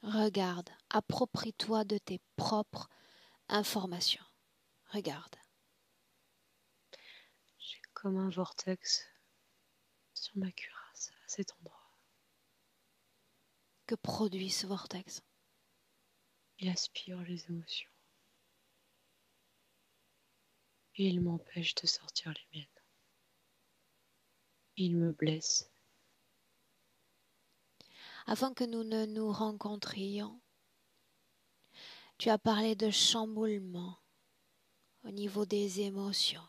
Regarde, approprie-toi de tes propres informations. Regarde. J'ai comme un vortex sur ma cuirasse à cet endroit. Que produit ce vortex? Il aspire les émotions. Et il m'empêche de sortir les miennes. Il me blesse. Avant que nous ne nous rencontrions, tu as parlé de chamboulement au niveau des émotions.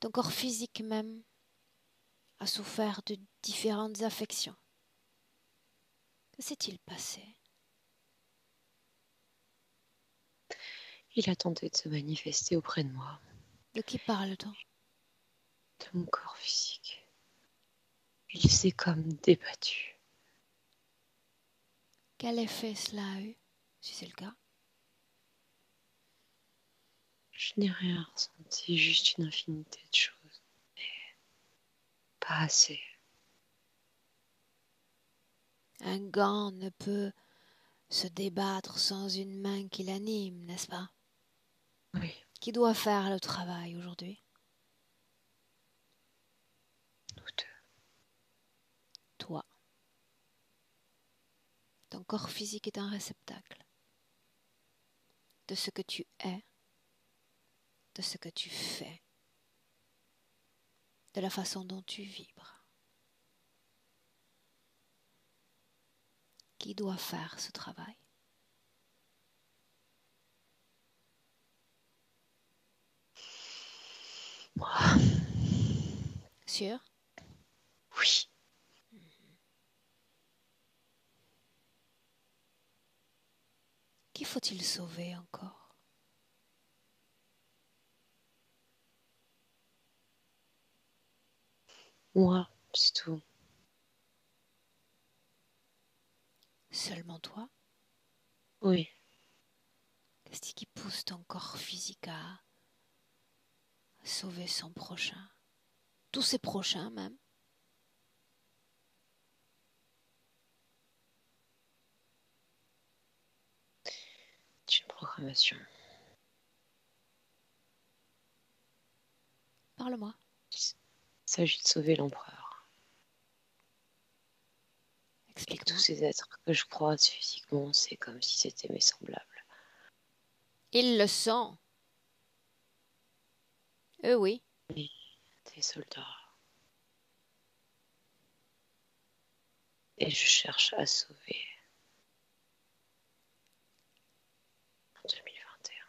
Ton corps physique même a souffert de différentes affections. Que s'est-il passé? Il a tenté de se manifester auprès de moi. De qui parle-t-on? De mon corps physique. Il s'est comme débattu. Quel effet cela a eu, si c'est le cas? Je n'ai rien ressenti, juste une infinité de choses. Mais pas assez. Un gant ne peut se débattre sans une main qui l'anime, n'est-ce pas? Oui, Qui doit faire le travail aujourd'hui? nous deux. Toi. Ton corps physique est un réceptacle de ce que tu es, de ce que tu fais, de la façon dont tu vibres. Qui doit faire ce travail? Moi, Sûr? oui. Qui faut-il sauver encore? Moi, c'est tout. Seulement toi? Oui. Qu'est-ce qui pousse ton corps physique à sauver son prochain? Tous ses prochains même? C'est une programmation. Parle-moi. Il s'agit de sauver l'empereur. Et tous Explique-moi. ces êtres que je croise physiquement, c'est comme si c'était mes semblables. Ils le sont. Eux, oui. Oui, des soldats. Et je cherche à sauver en 2021.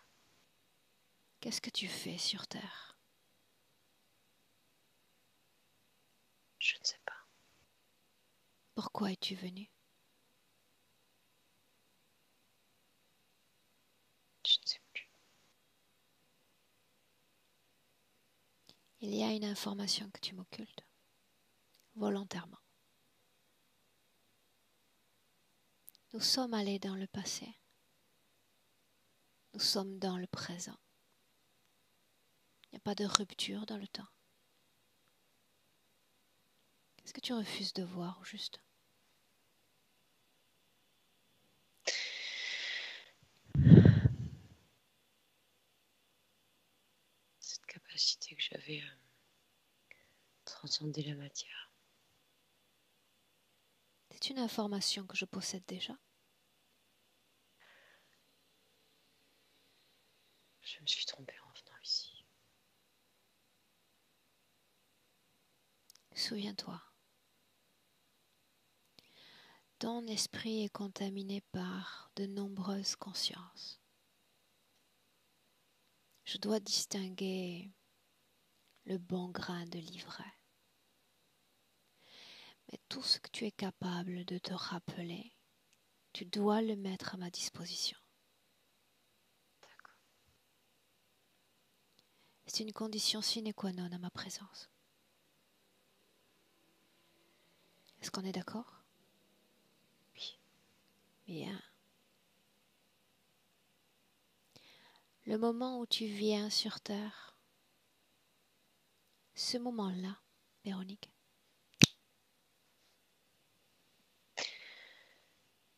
Qu'est-ce que tu fais sur Terre? Je ne sais pas. Pourquoi es-tu venu? Je ne sais plus. Il y a une information que tu m'occultes, volontairement. Nous sommes allés dans le passé. Nous sommes dans le présent. Il n'y a pas de rupture dans le temps. Qu'est-ce que tu refuses de voir au juste? Cette capacité que j'avais à transcender la matière. C'est une information que je possède déjà. Je me suis trompée en venant ici. Souviens-toi. Ton esprit est contaminé par de nombreuses consciences. Je dois distinguer le bon grain de l'ivraie. Mais tout ce que tu es capable de te rappeler, tu dois le mettre à ma disposition. D'accord. C'est une condition sine qua non à ma présence. Est-ce qu'on est d'accord? Oui. Bien. Le moment où tu viens sur Terre, ce moment-là, Véronique,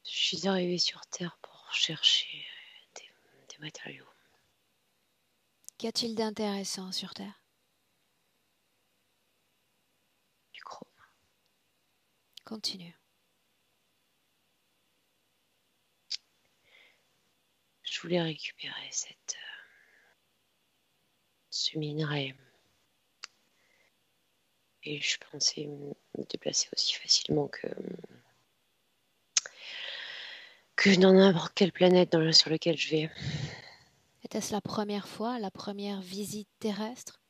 Je suis arrivée sur Terre pour chercher des matériaux. qu'y a-t-il d'intéressant sur Terre? Du chrome. Continue. Je voulais récupérer ce minerai. Et je pensais me déplacer aussi facilement que dans n'importe quelle planète sur laquelle je vais. Était-ce la première fois, la première visite terrestre?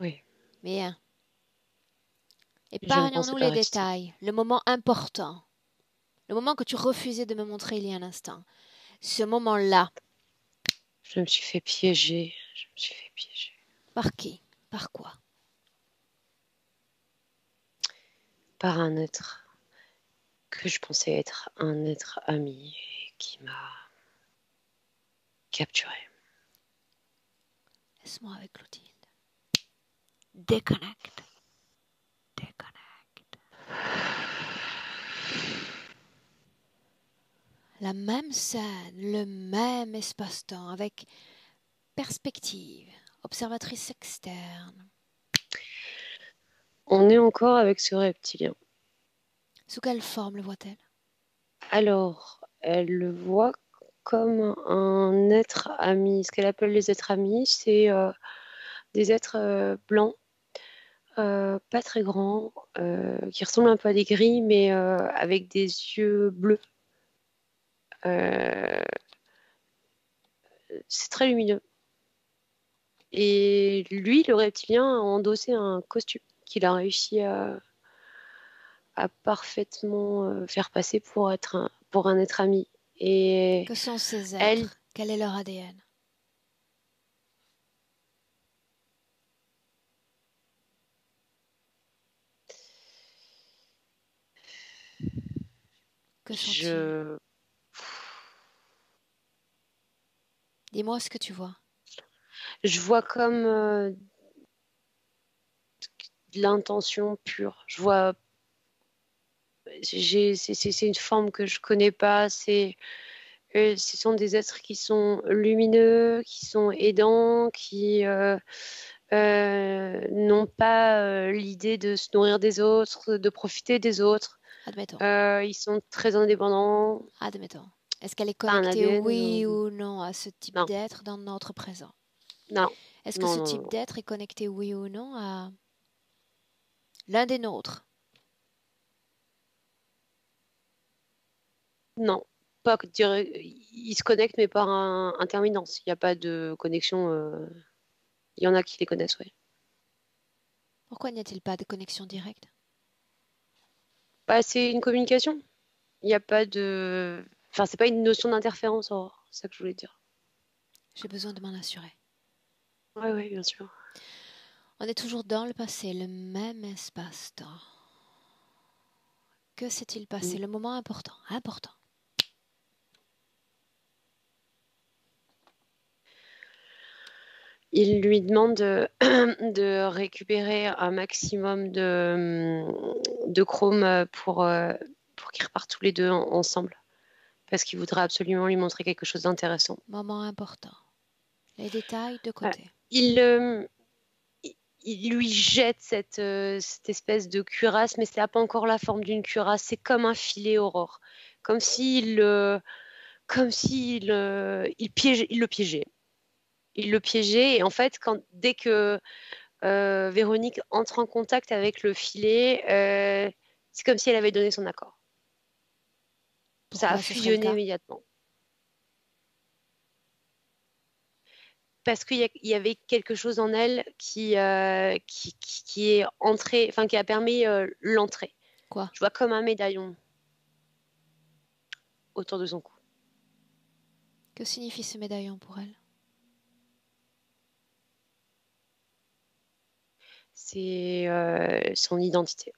Oui. Bien. Je ne Épargnons-nous pensais pas les rester. détails, le moment important, le moment que tu refusais de me montrer il y a un instant. Ce moment-là, Je me suis fait piéger. Je me suis fait piéger. par qui? Par quoi? Par un être que je pensais être un être ami et qui m'a capturé. Laisse-moi avec Clotilde. Déconnecte. Déconnecte. La même scène, le même espace-temps, avec perspective, observatrice externe. On est encore avec ce reptilien. Sous quelle forme le voit-elle? Alors, elle le voit comme un être ami. Ce qu'elle appelle les êtres amis, c'est des êtres blancs, pas très grands, qui ressemblent un peu à des grilles, mais avec des yeux bleus. C'est très lumineux. Et lui, le reptilien, a endossé un costume qu'il a réussi à parfaitement faire passer pour un être ami. Et Que sont ces elle, êtres? Quel est leur ADN? Que sont-ils? je, Dis-moi ce que tu vois. je vois comme de l'intention pure. Je vois, c'est une forme que je connais pas. Ce sont des êtres qui sont lumineux, qui sont aidants, qui n'ont pas l'idée de se nourrir des autres, de profiter des autres. Admettons. Ils sont très indépendants. Admettons. Est-ce qu'elle est Pas un connectée, ADN. oui ou non, à ce type Non, d'être dans notre présent? non, Est-ce que non, ce non, type non. d'être est connecté, oui ou non, à l'un des nôtres? Non, pas que ils se connectent, mais par intermittence. Il n'y a pas de connexion. Il y en a qui les connaissent, oui. Pourquoi n'y a-t-il pas de connexion directe? Bah, c'est une communication. Il n'y a pas de. Enfin, c'est pas une notion d'interférence, c'est ça que je voulais dire. J'ai besoin de m'en assurer. Oui, oui, bien sûr. On est toujours dans le passé, le même espace-temps. Que s'est-il passé? Mm. Le moment important, important. Il lui demande de récupérer un maximum de chrome pour qu'ils repartent tous les deux ensemble. Parce qu'il voudrait absolument lui montrer quelque chose d'intéressant. Moment important. Les détails de Euh, côté. Il, euh, il lui jette cette espèce de cuirasse, mais ça n'a pas encore la forme d'une cuirasse. C'est comme un filet Aurore. Comme il le piégeait. Il le piégeait. Et en fait, dès que Véronique entre en contact avec le filet, c'est comme si elle avait donné son accord. Ça a Pourquoi ce serait le fusionné cas? immédiatement. Parce qu'il y avait quelque chose en elle qui est entré, enfin qui a permis l'entrée. Quoi? Je vois comme un médaillon autour de son cou. Que signifie ce médaillon pour elle? C'est son identité.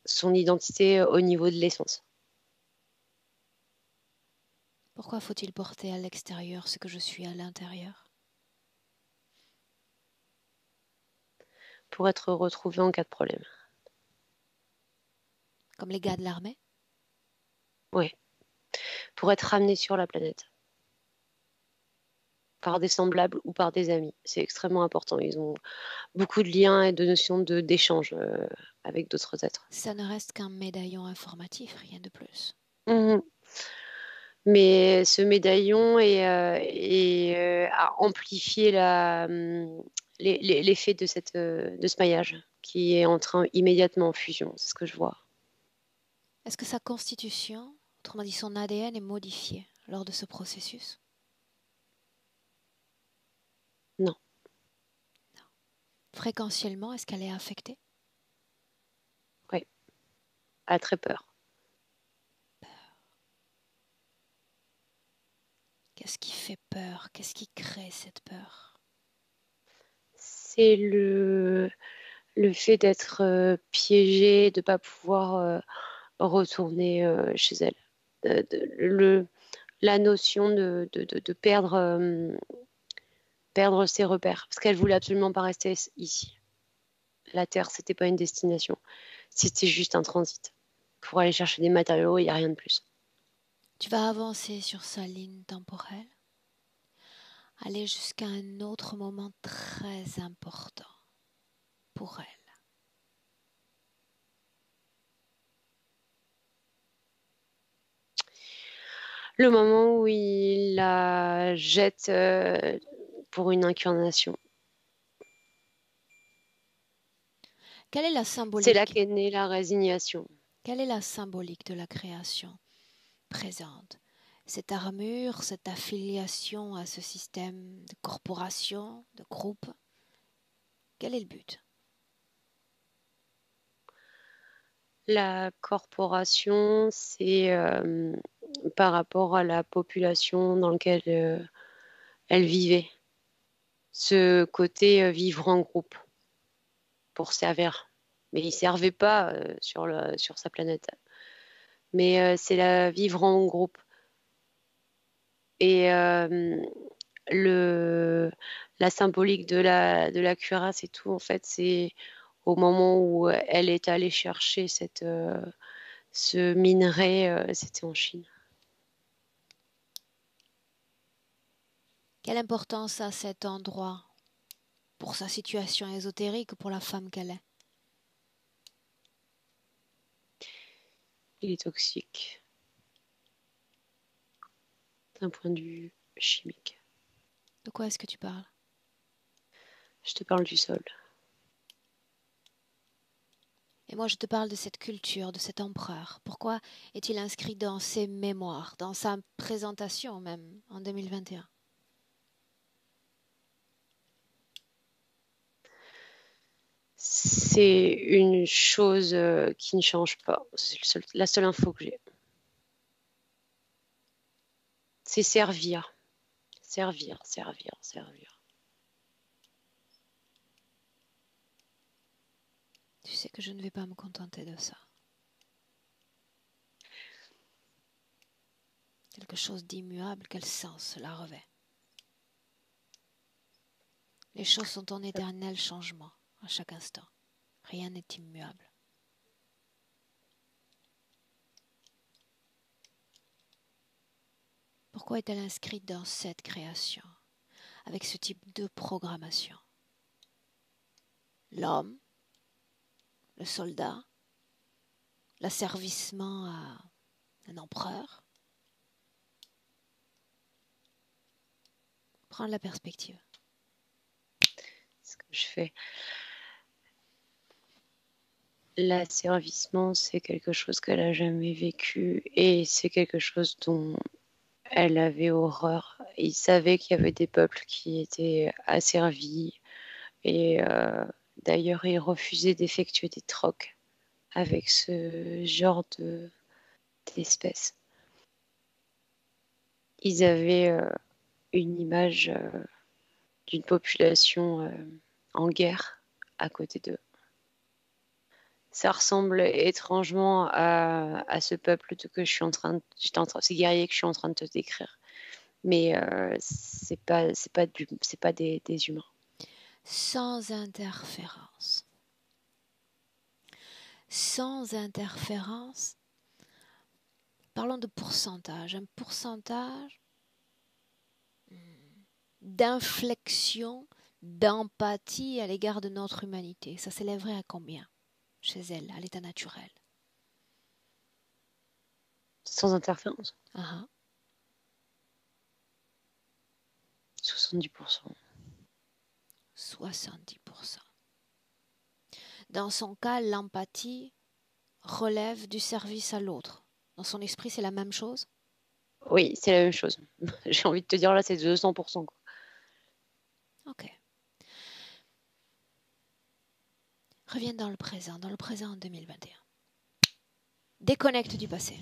Son identité au niveau de l'essence. Pourquoi faut-il porter à l'extérieur ce que je suis à l'intérieur? Pour être retrouvé en cas de problème. Comme les gars de l'armée? Oui. Pour être ramené sur la planète. Par des semblables ou par des amis. C'est extrêmement important. Ils ont beaucoup de liens et de notions d'échange avec d'autres êtres. Ça ne reste qu'un médaillon informatif, rien de plus. Mhm. Mais ce médaillon a amplifié l'effet de ce maillage qui est en train immédiatement en fusion. C'est ce que je vois. Est-ce que sa constitution, autrement dit son ADN, est modifiée lors de ce processus? Non. Fréquentiellement, est-ce qu'elle est affectée? Oui. Elle a très peur. Qu'est-ce qui fait peur? Qu'est-ce qui crée cette peur? C'est le fait d'être piégée, de ne pas pouvoir retourner chez elle. La notion de perdre perdre ses repères, parce qu'elle voulait absolument pas rester ici. La Terre, c'était pas une destination, c'était juste un transit pour aller chercher des matériaux, il n'y a rien de plus. Tu vas avancer sur sa ligne temporelle, aller jusqu'à un autre moment très important pour elle. Le moment où il la jette pour une incarnation. Quelle est la C'est là symbolique? qu'est née la résignation. Quelle est la symbolique de la création présente? Cette armure, cette affiliation à ce système de corporation, de groupe, quel est le but? La corporation, c'est par rapport à la population dans laquelle elle vivait. Ce côté vivre en groupe pour servir. Mais il ne servait pas sur sa planète. Mais c'est la vivre en groupe. Et la symbolique de la cuirasse et tout, en fait, c'est au moment où elle est allée chercher ce minerai, c'était en Chine. Quelle importance a cet endroit pour sa situation ésotérique ou pour la femme qu'elle est? Il est toxique d'un point de vue chimique. De quoi est-ce que tu parles? Je te parle du sol. Et moi, je te parle de cette culture, de cet empereur. Pourquoi est-il inscrit dans ses mémoires, dans sa présentation même, en 2021? C'est une chose qui ne change pas. C'est la seule info que j'ai. C'est servir. Servir, servir, servir. Tu sais que je ne vais pas me contenter de ça. Quelque chose d'immuable, quel sens cela revêt? Les choses sont en éternel changement à chaque instant. Rien n'est immuable. Pourquoi est-elle inscrite dans cette création, avec ce type de programmation? L'homme, le soldat, l'asservissement à un empereur. Prendre la perspective. Ce que je fais. L'asservissement, c'est quelque chose qu'elle n'a jamais vécu et c'est quelque chose dont elle avait horreur. Il savait qu'il y avait des peuples qui étaient asservis et d'ailleurs, il refusait d'effectuer des trocs avec ce genre d'espèces. Ils avaient une image d'une population en guerre à côté d'eux. Ça ressemble étrangement à ce peuple que je suis en train de, ces guerriers que je suis en train de te décrire. Mais c'est pas des humains. Sans interférence. Sans interférence. Parlons de pourcentage. Un pourcentage d'inflexion, d'empathie à l'égard de notre humanité. Ça s'élèverait à combien chez elle, à l'état naturel? Sans interférence. 70%. 70%. Dans son cas, l'empathie relève du service à l'autre. Dans son esprit, c'est la même chose? Oui, c'est la même chose. J'ai envie de te dire là, c'est 200%. Quoi. Ok. Reviens dans le présent en 2021. Déconnecte du passé.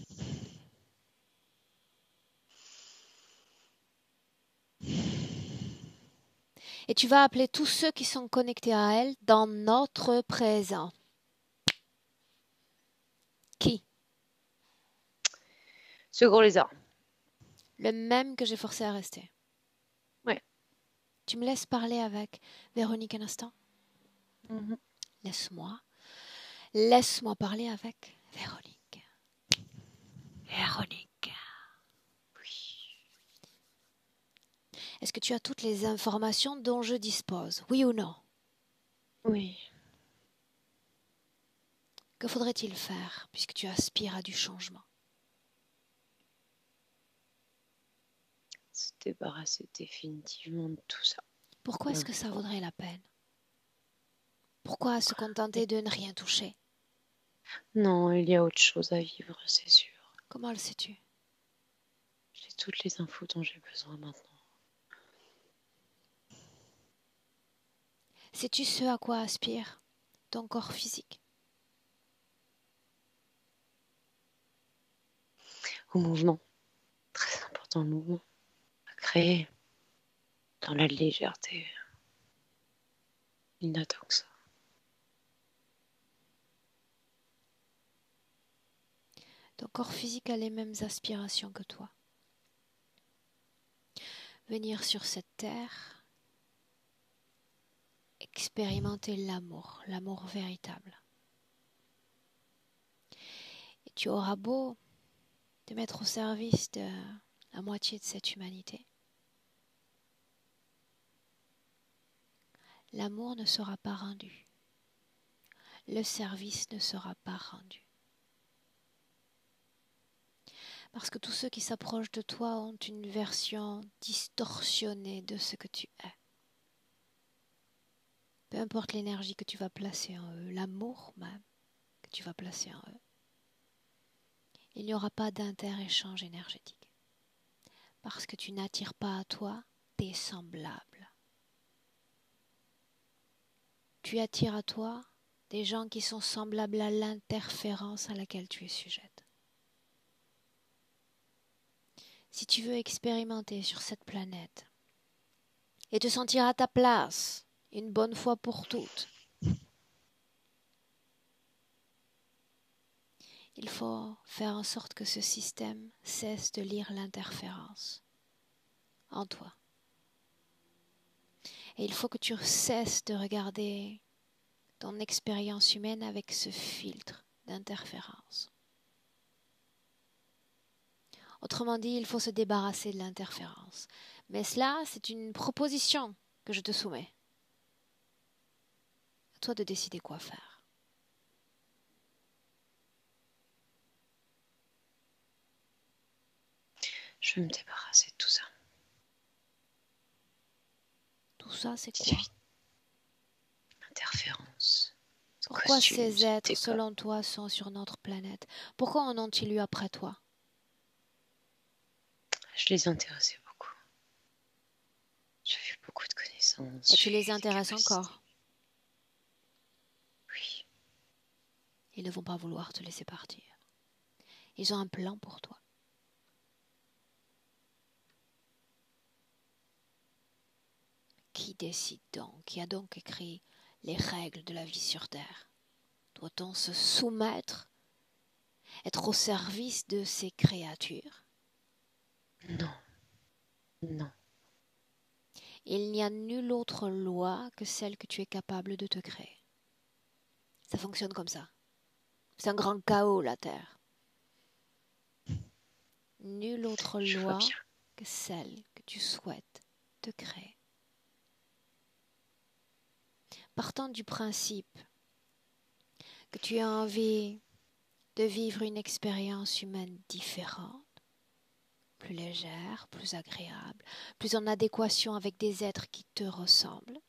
Et tu vas appeler tous ceux qui sont connectés à elle dans notre présent. Qui? Ce gros lézard. Le même que j'ai forcé à rester. Ouais. Tu me laisses parler avec Véronique un instant? Mhm. Laisse-moi parler avec Véronique. Véronique. Oui. Est-ce que tu as toutes les informations dont je dispose? Oui ou non? Oui. Que faudrait-il faire puisque tu aspires à du changement? Se débarrasser définitivement de tout ça. Pourquoi est-ce que ça vaudrait la peine? Pourquoi se contenter de ne rien toucher? Non, il y a autre chose à vivre, c'est sûr. Comment le sais-tu? J'ai toutes les infos dont j'ai besoin maintenant. Sais-tu ce à quoi aspire ton corps physique? Au mouvement. Très important le mouvement. À créer. Dans la légèreté. Il n'attend que ça. Ton corps physique a les mêmes aspirations que toi. Venir sur cette terre, expérimenter l'amour véritable. Et tu auras beau te mettre au service de la moitié de cette humanité. L'amour ne sera pas rendu. Le service ne sera pas rendu. Parce que tous ceux qui s'approchent de toi ont une version distorsionnée de ce que tu es. Peu importe l'énergie que tu vas placer en eux, l'amour même que tu vas placer en eux, il n'y aura pas d'inter-échange énergétique. Parce que tu n'attires pas à toi tes semblables. Tu attires à toi des gens qui sont semblables à l'interférence à laquelle tu es sujette. Si tu veux expérimenter sur cette planète et te sentir à ta place une bonne fois pour toutes, il faut faire en sorte que ce système cesse de lire l'interférence en toi. Et il faut que tu cesses de regarder ton expérience humaine avec ce filtre d'interférence. Autrement dit, il faut se débarrasser de l'interférence. Mais cela, c'est une proposition que je te soumets. À toi de décider quoi faire. Je vais me débarrasser de tout ça. Tout ça, c'est quoi? Interférence. Pourquoi Costume, ces êtres, décor. selon toi, sont sur notre planète? Pourquoi en ont-ils eu après toi? Je les intéressais beaucoup. J'ai vu beaucoup de connaissances. Et tu j'ai les eu des intéresses capacités. encore? Oui. Ils ne vont pas vouloir te laisser partir. Ils ont un plan pour toi. Qui décide donc? Qui a donc écrit les règles de la vie sur Terre? Doit-on se soumettre, être au service de ces créatures? Non. Non. Il n'y a nulle autre loi que celle que tu es capable de te créer. Ça fonctionne comme ça. C'est un grand chaos, la Terre. Nulle autre Je vois loi bien. que celle que tu souhaites te créer. Partant du principe que tu as envie de vivre une expérience humaine différente, plus légère, plus agréable, plus en adéquation avec des êtres qui te ressemblent,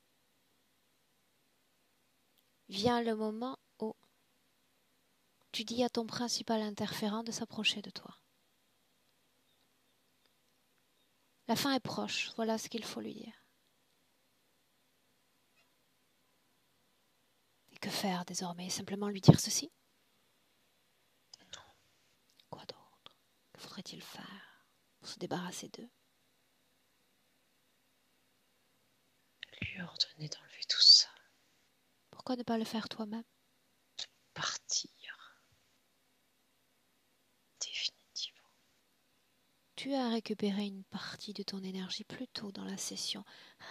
vient le moment où tu dis à ton principal interférent de s'approcher de toi. La fin est proche, voilà ce qu'il faut lui dire. Et que faire désormais? Simplement lui dire ceci? Quoi d'autre? Que faudrait-il faire pour se débarrasser d'eux? Lui ordonner d'enlever tout ça. Pourquoi ne pas le faire toi-même? Partir. Définitivement. Tu as récupéré une partie de ton énergie plus tôt dans la session,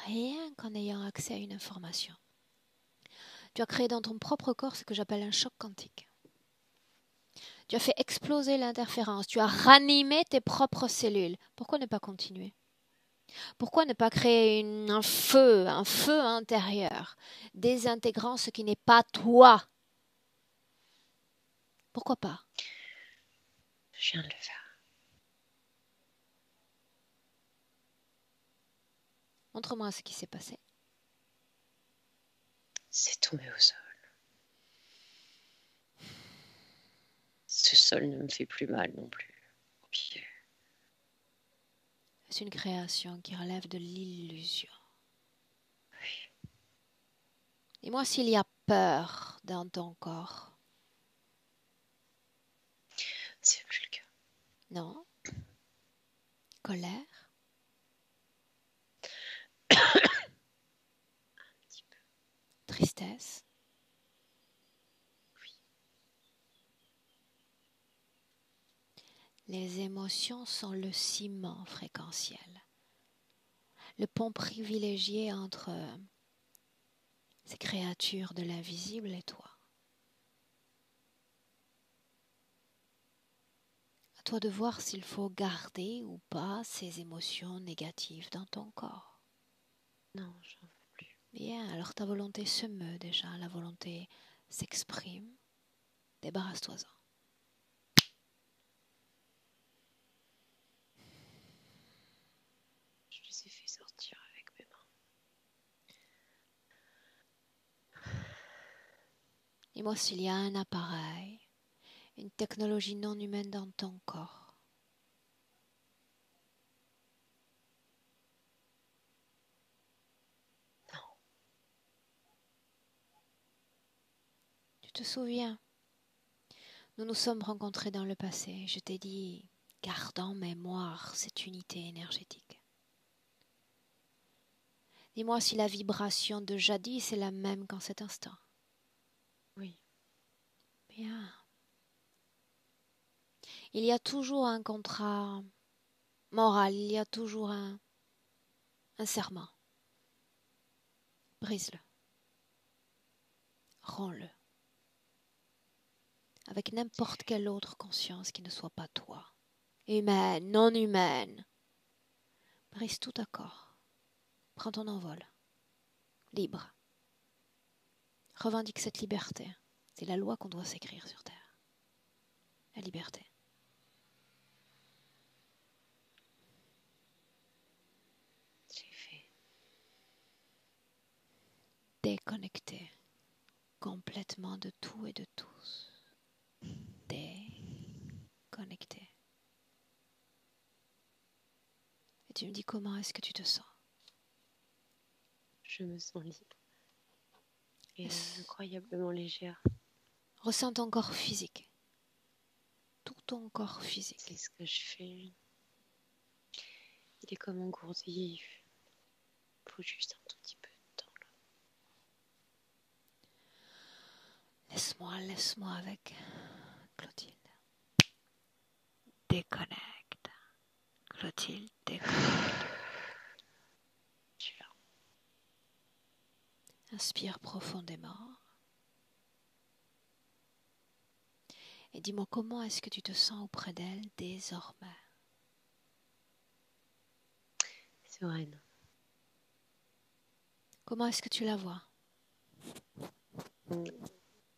rien qu'en ayant accès à une information. Tu as créé dans ton propre corps ce que j'appelle un choc quantique. Tu as fait exploser l'interférence, tu as ranimé tes propres cellules. Pourquoi ne pas continuer? Pourquoi ne pas créer un feu intérieur, désintégrant ce qui n'est pas toi? Pourquoi pas? Je viens de le faire. Montre-moi ce qui s'est passé. C'est tombé au sol. Ce sol ne me fait plus mal non plus. Au pied. C'est une création qui relève de l'illusion. Oui. Dis-moi s'il y a peur dans ton corps. C'est plus le cas. Non. Colère. Un petit peu. Tristesse. Oui. Les émotions sont le ciment fréquentiel. Le pont privilégié entre ces créatures de l'invisible et toi. À toi de voir s'il faut garder ou pas ces émotions négatives dans ton corps. Non, j'en veux plus. Bien, alors ta volonté se meut déjà, la volonté s'exprime. Débarrasse-toi-en. Je les ai fait sortir avec mes mains. Dis-moi s'il y a un appareil, une technologie non humaine dans ton corps. Non. Tu te souviens, nous nous sommes rencontrés dans le passé. Je t'ai dit, garde en mémoire cette unité énergétique. Dis-moi si la vibration de jadis est la même qu'en cet instant. Oui. Bien. Il y a toujours un contrat moral, il y a toujours un serment. Brise-le. Romps-le. Avec n'importe quelle autre conscience qui ne soit pas toi. Humaine, non humaine. Brise tout accord. Prends ton envol. Libre. Revendique cette liberté. C'est la loi qu'on doit s'écrire sur Terre. La liberté. J'ai fait. Déconnecté complètement de tout et de tous. Déconnecté. Et tu me dis comment est-ce que tu te sens? Je me sens libre. Et incroyablement légère. Ressens ton corps physique. Tout ton corps physique. C'est ce que je fais. Il est comme engourdi. Il faut juste un tout petit peu de temps là. Laisse-moi avec Clotilde. Déconnecte. Clotilde, déconnecte. Je suis là. Inspire profondément. Et dis-moi comment est-ce que tu te sens auprès d'elle désormais? Sereine. Comment est-ce que tu la vois?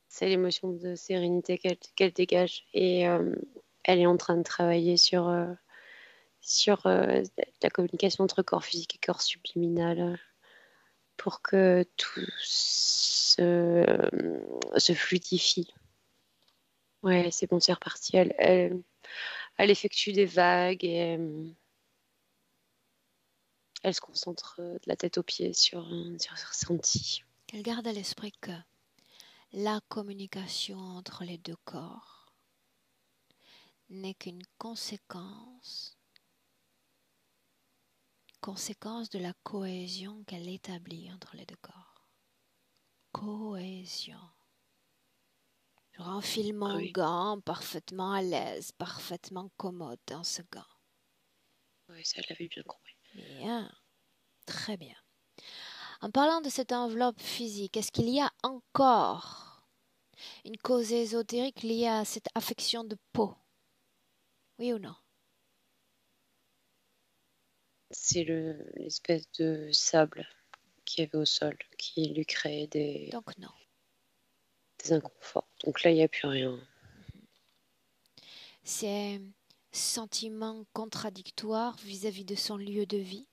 C'est l'émotion de sérénité qu'elle dégage. Et elle est en train de travailler sur la communication entre corps physique et corps subliminal pour que tout se fluidifie. Ouais, c'est bon, c'est reparti. Elle effectue des vagues et elle se concentre de la tête aux pieds sur ses ressentis. Elle garde à l'esprit que la communication entre les deux corps n'est qu'une conséquence de la cohésion qu'elle établit entre les deux corps. Cohésion. Je renfile mon Oui. gant parfaitement à l'aise, parfaitement commode dans ce gant. Oui, ça, je l'avais bien compris. Bien, très bien. En parlant de cette enveloppe physique, est-ce qu'il y a encore une cause ésotérique liée à cette affection de peau? Oui ou non? C'est l'espèce de sable qu'il y avait au sol qui lui créait Donc non. des inconforts. Donc là, il n'y a plus rien. C'est sentiment contradictoire vis-à-vis de son lieu de vie,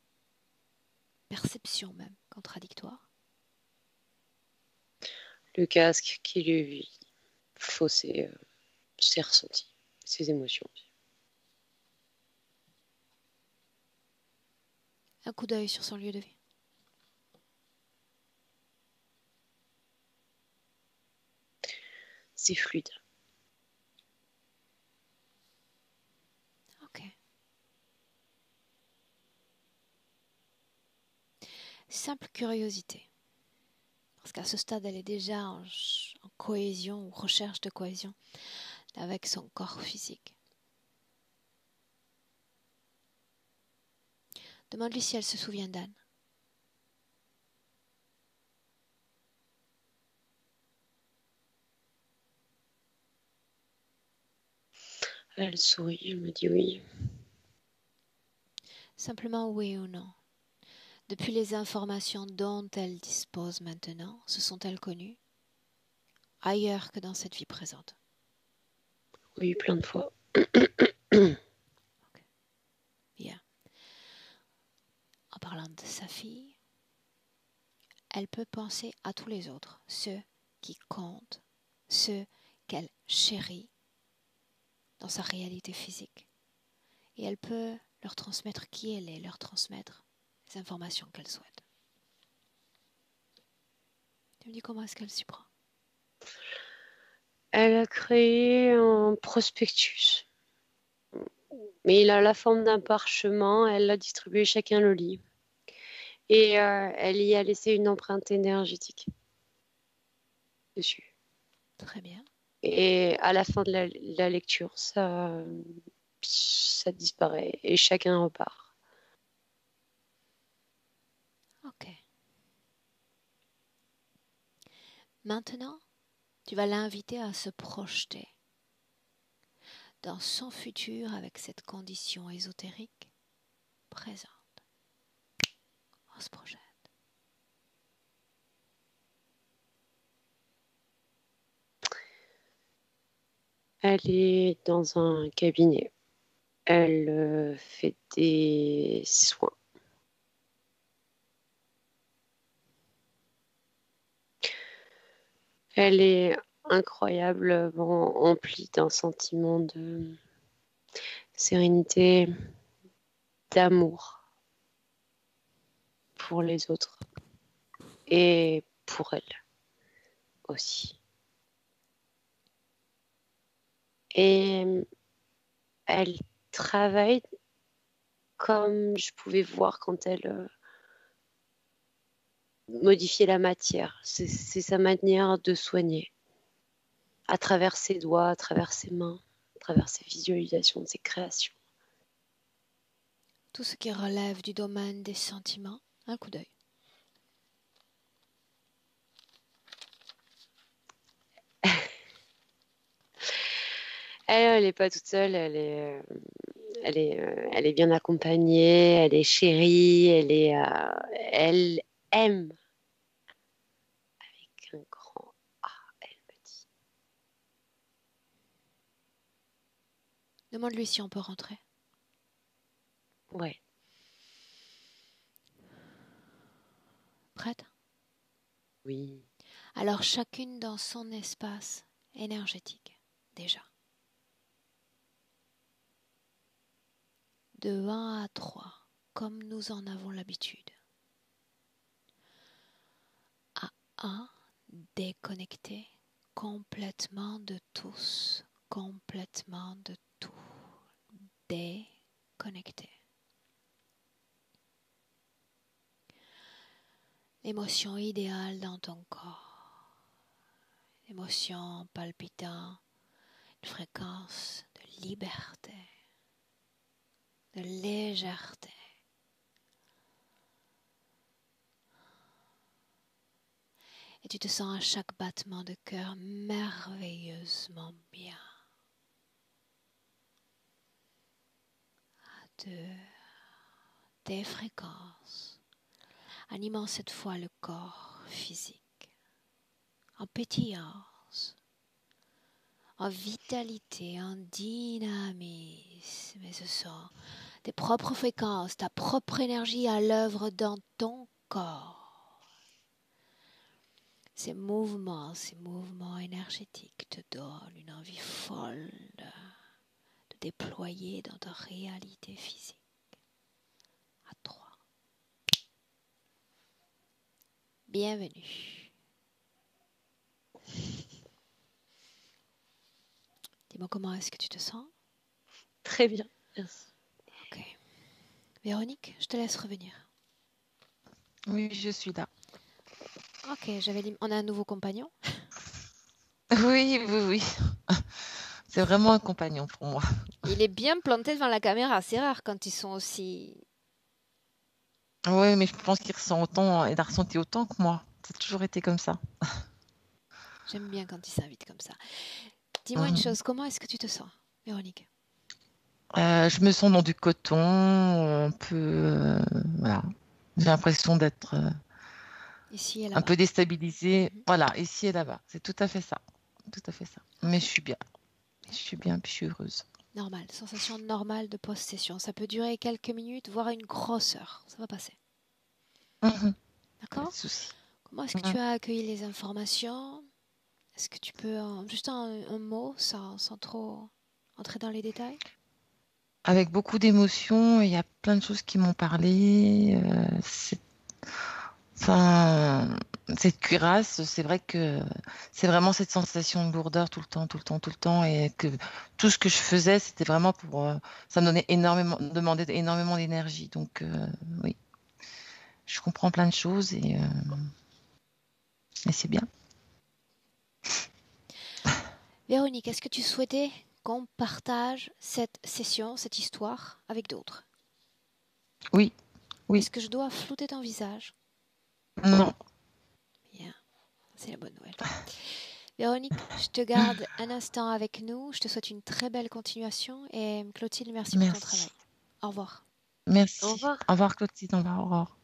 perception même contradictoire. Le casque qui lui faussait ses ressentis, ses émotions. Un coup d'œil sur son lieu de vie. C'est fluide. Ok. Simple curiosité. Parce qu'à ce stade, elle est déjà en cohésion ou recherche de cohésion avec son corps physique. Demande-lui si elle se souvient d'Anne. Elle sourit, elle me dit oui. Simplement oui ou non. Depuis les informations dont elle dispose maintenant, se sont-elles connues ailleurs que dans cette vie présente? Oui, plein de fois. Bien. En parlant de sa fille, elle peut penser à tous les autres, ceux qui comptent, ceux qu'elle chérit dans sa réalité physique. Et elle peut leur transmettre qui elle est, leur transmettre les informations qu'elle souhaite. Tu me dis comment est-ce qu'elle s'y prend? Elle a créé un prospectus. Mais il a la forme d'un parchemin. Elle a distribué, chacun le lit. Et elle y a laissé une empreinte énergétique dessus. Très bien. Et à la fin de la lecture, ça disparaît et chacun repart. Ok. Maintenant, tu vas l'inviter à se projeter dans son futur avec cette condition ésotérique présente. On se projette. Elle est dans un cabinet. Elle fait des soins. Elle est incroyablement emplie d'un sentiment de sérénité, d'amour pour les autres et pour elle aussi. Et elle travaille comme je pouvais voir quand elle modifiait la matière. C'est sa manière de soigner à travers ses doigts, à travers ses mains, à travers ses visualisations, ses créations. Tout ce qui relève du domaine des sentiments, un coup d'œil. Elle n'est pas toute seule, elle est bien accompagnée, elle est chérie, elle aime avec un grand A, elle me dit. Demande-lui si on peut rentrer. Ouais, Prête? oui. Alors chacune dans son espace énergétique, déjà. De 1 à 3, comme nous en avons l'habitude. À 1, déconnecté complètement de tous, complètement de tout. Déconnecté. L'émotion idéale dans ton corps. L'émotion palpitant, une fréquence de liberté, de légèreté. Et tu te sens à chaque battement de cœur merveilleusement bien. De tes fréquences, animant cette fois le corps physique, en pétillance, en vitalité, en dynamisme. Et ce sont tes propres fréquences, ta propre énergie à l'œuvre dans ton corps. Ces mouvements énergétiques te donnent une envie folle de déployer dans ta réalité physique. À 3. Bienvenue. Dis-moi comment est-ce que tu te sens? Très bien, merci. Ok. Véronique, je te laisse revenir. Oui, je suis là. Ok, on a un nouveau compagnon. Oui, oui, oui. C'est vraiment un compagnon pour moi. Il est bien planté devant la caméra. C'est rare quand ils sont aussi... Oui, mais je pense qu'il ressent autant, il a ressenti autant que moi. Ça a toujours été comme ça. J'aime bien quand ils s'invitent comme ça. Dis-moi une chose, comment est-ce que tu te sens, Véronique? Je me sens dans du coton, un peu... voilà. J'ai l'impression d'être Ici et un là-bas. peu déstabilisée. Voilà, ici et là-bas. C'est tout à fait ça. Tout à fait ça. Mais je suis bien. Je suis bien, puis je suis heureuse. Normal, sensation normale de post-session. Ça peut durer quelques minutes, voire une grosse heure. Ça va passer. Pas D'accord? de souci. Comment est-ce que tu as accueilli les informations? Est-ce que tu peux, juste un mot, sans trop entrer dans les détails? Avec beaucoup d'émotions, il y a plein de choses qui m'ont parlé. Enfin, cette cuirasse, c'est vrai que c'est vraiment cette sensation de lourdeur tout le temps, tout le temps, tout le temps, et que tout ce que je faisais, c'était vraiment pour, ça me donnait demandait énormément d'énergie. Donc oui, je comprends plein de choses et c'est bien. Véronique, est-ce que tu souhaitais qu'on partage cette session, cette histoire avec d'autres? Oui, oui, Est-ce que je dois flouter ton visage? non, Bien, c'est la bonne nouvelle. Véronique, je te garde un instant avec nous. Je te souhaite une très belle continuation et Clotilde, merci pour ton travail. merci, Au revoir. merci. Au revoir. Au revoir Clotilde, au revoir.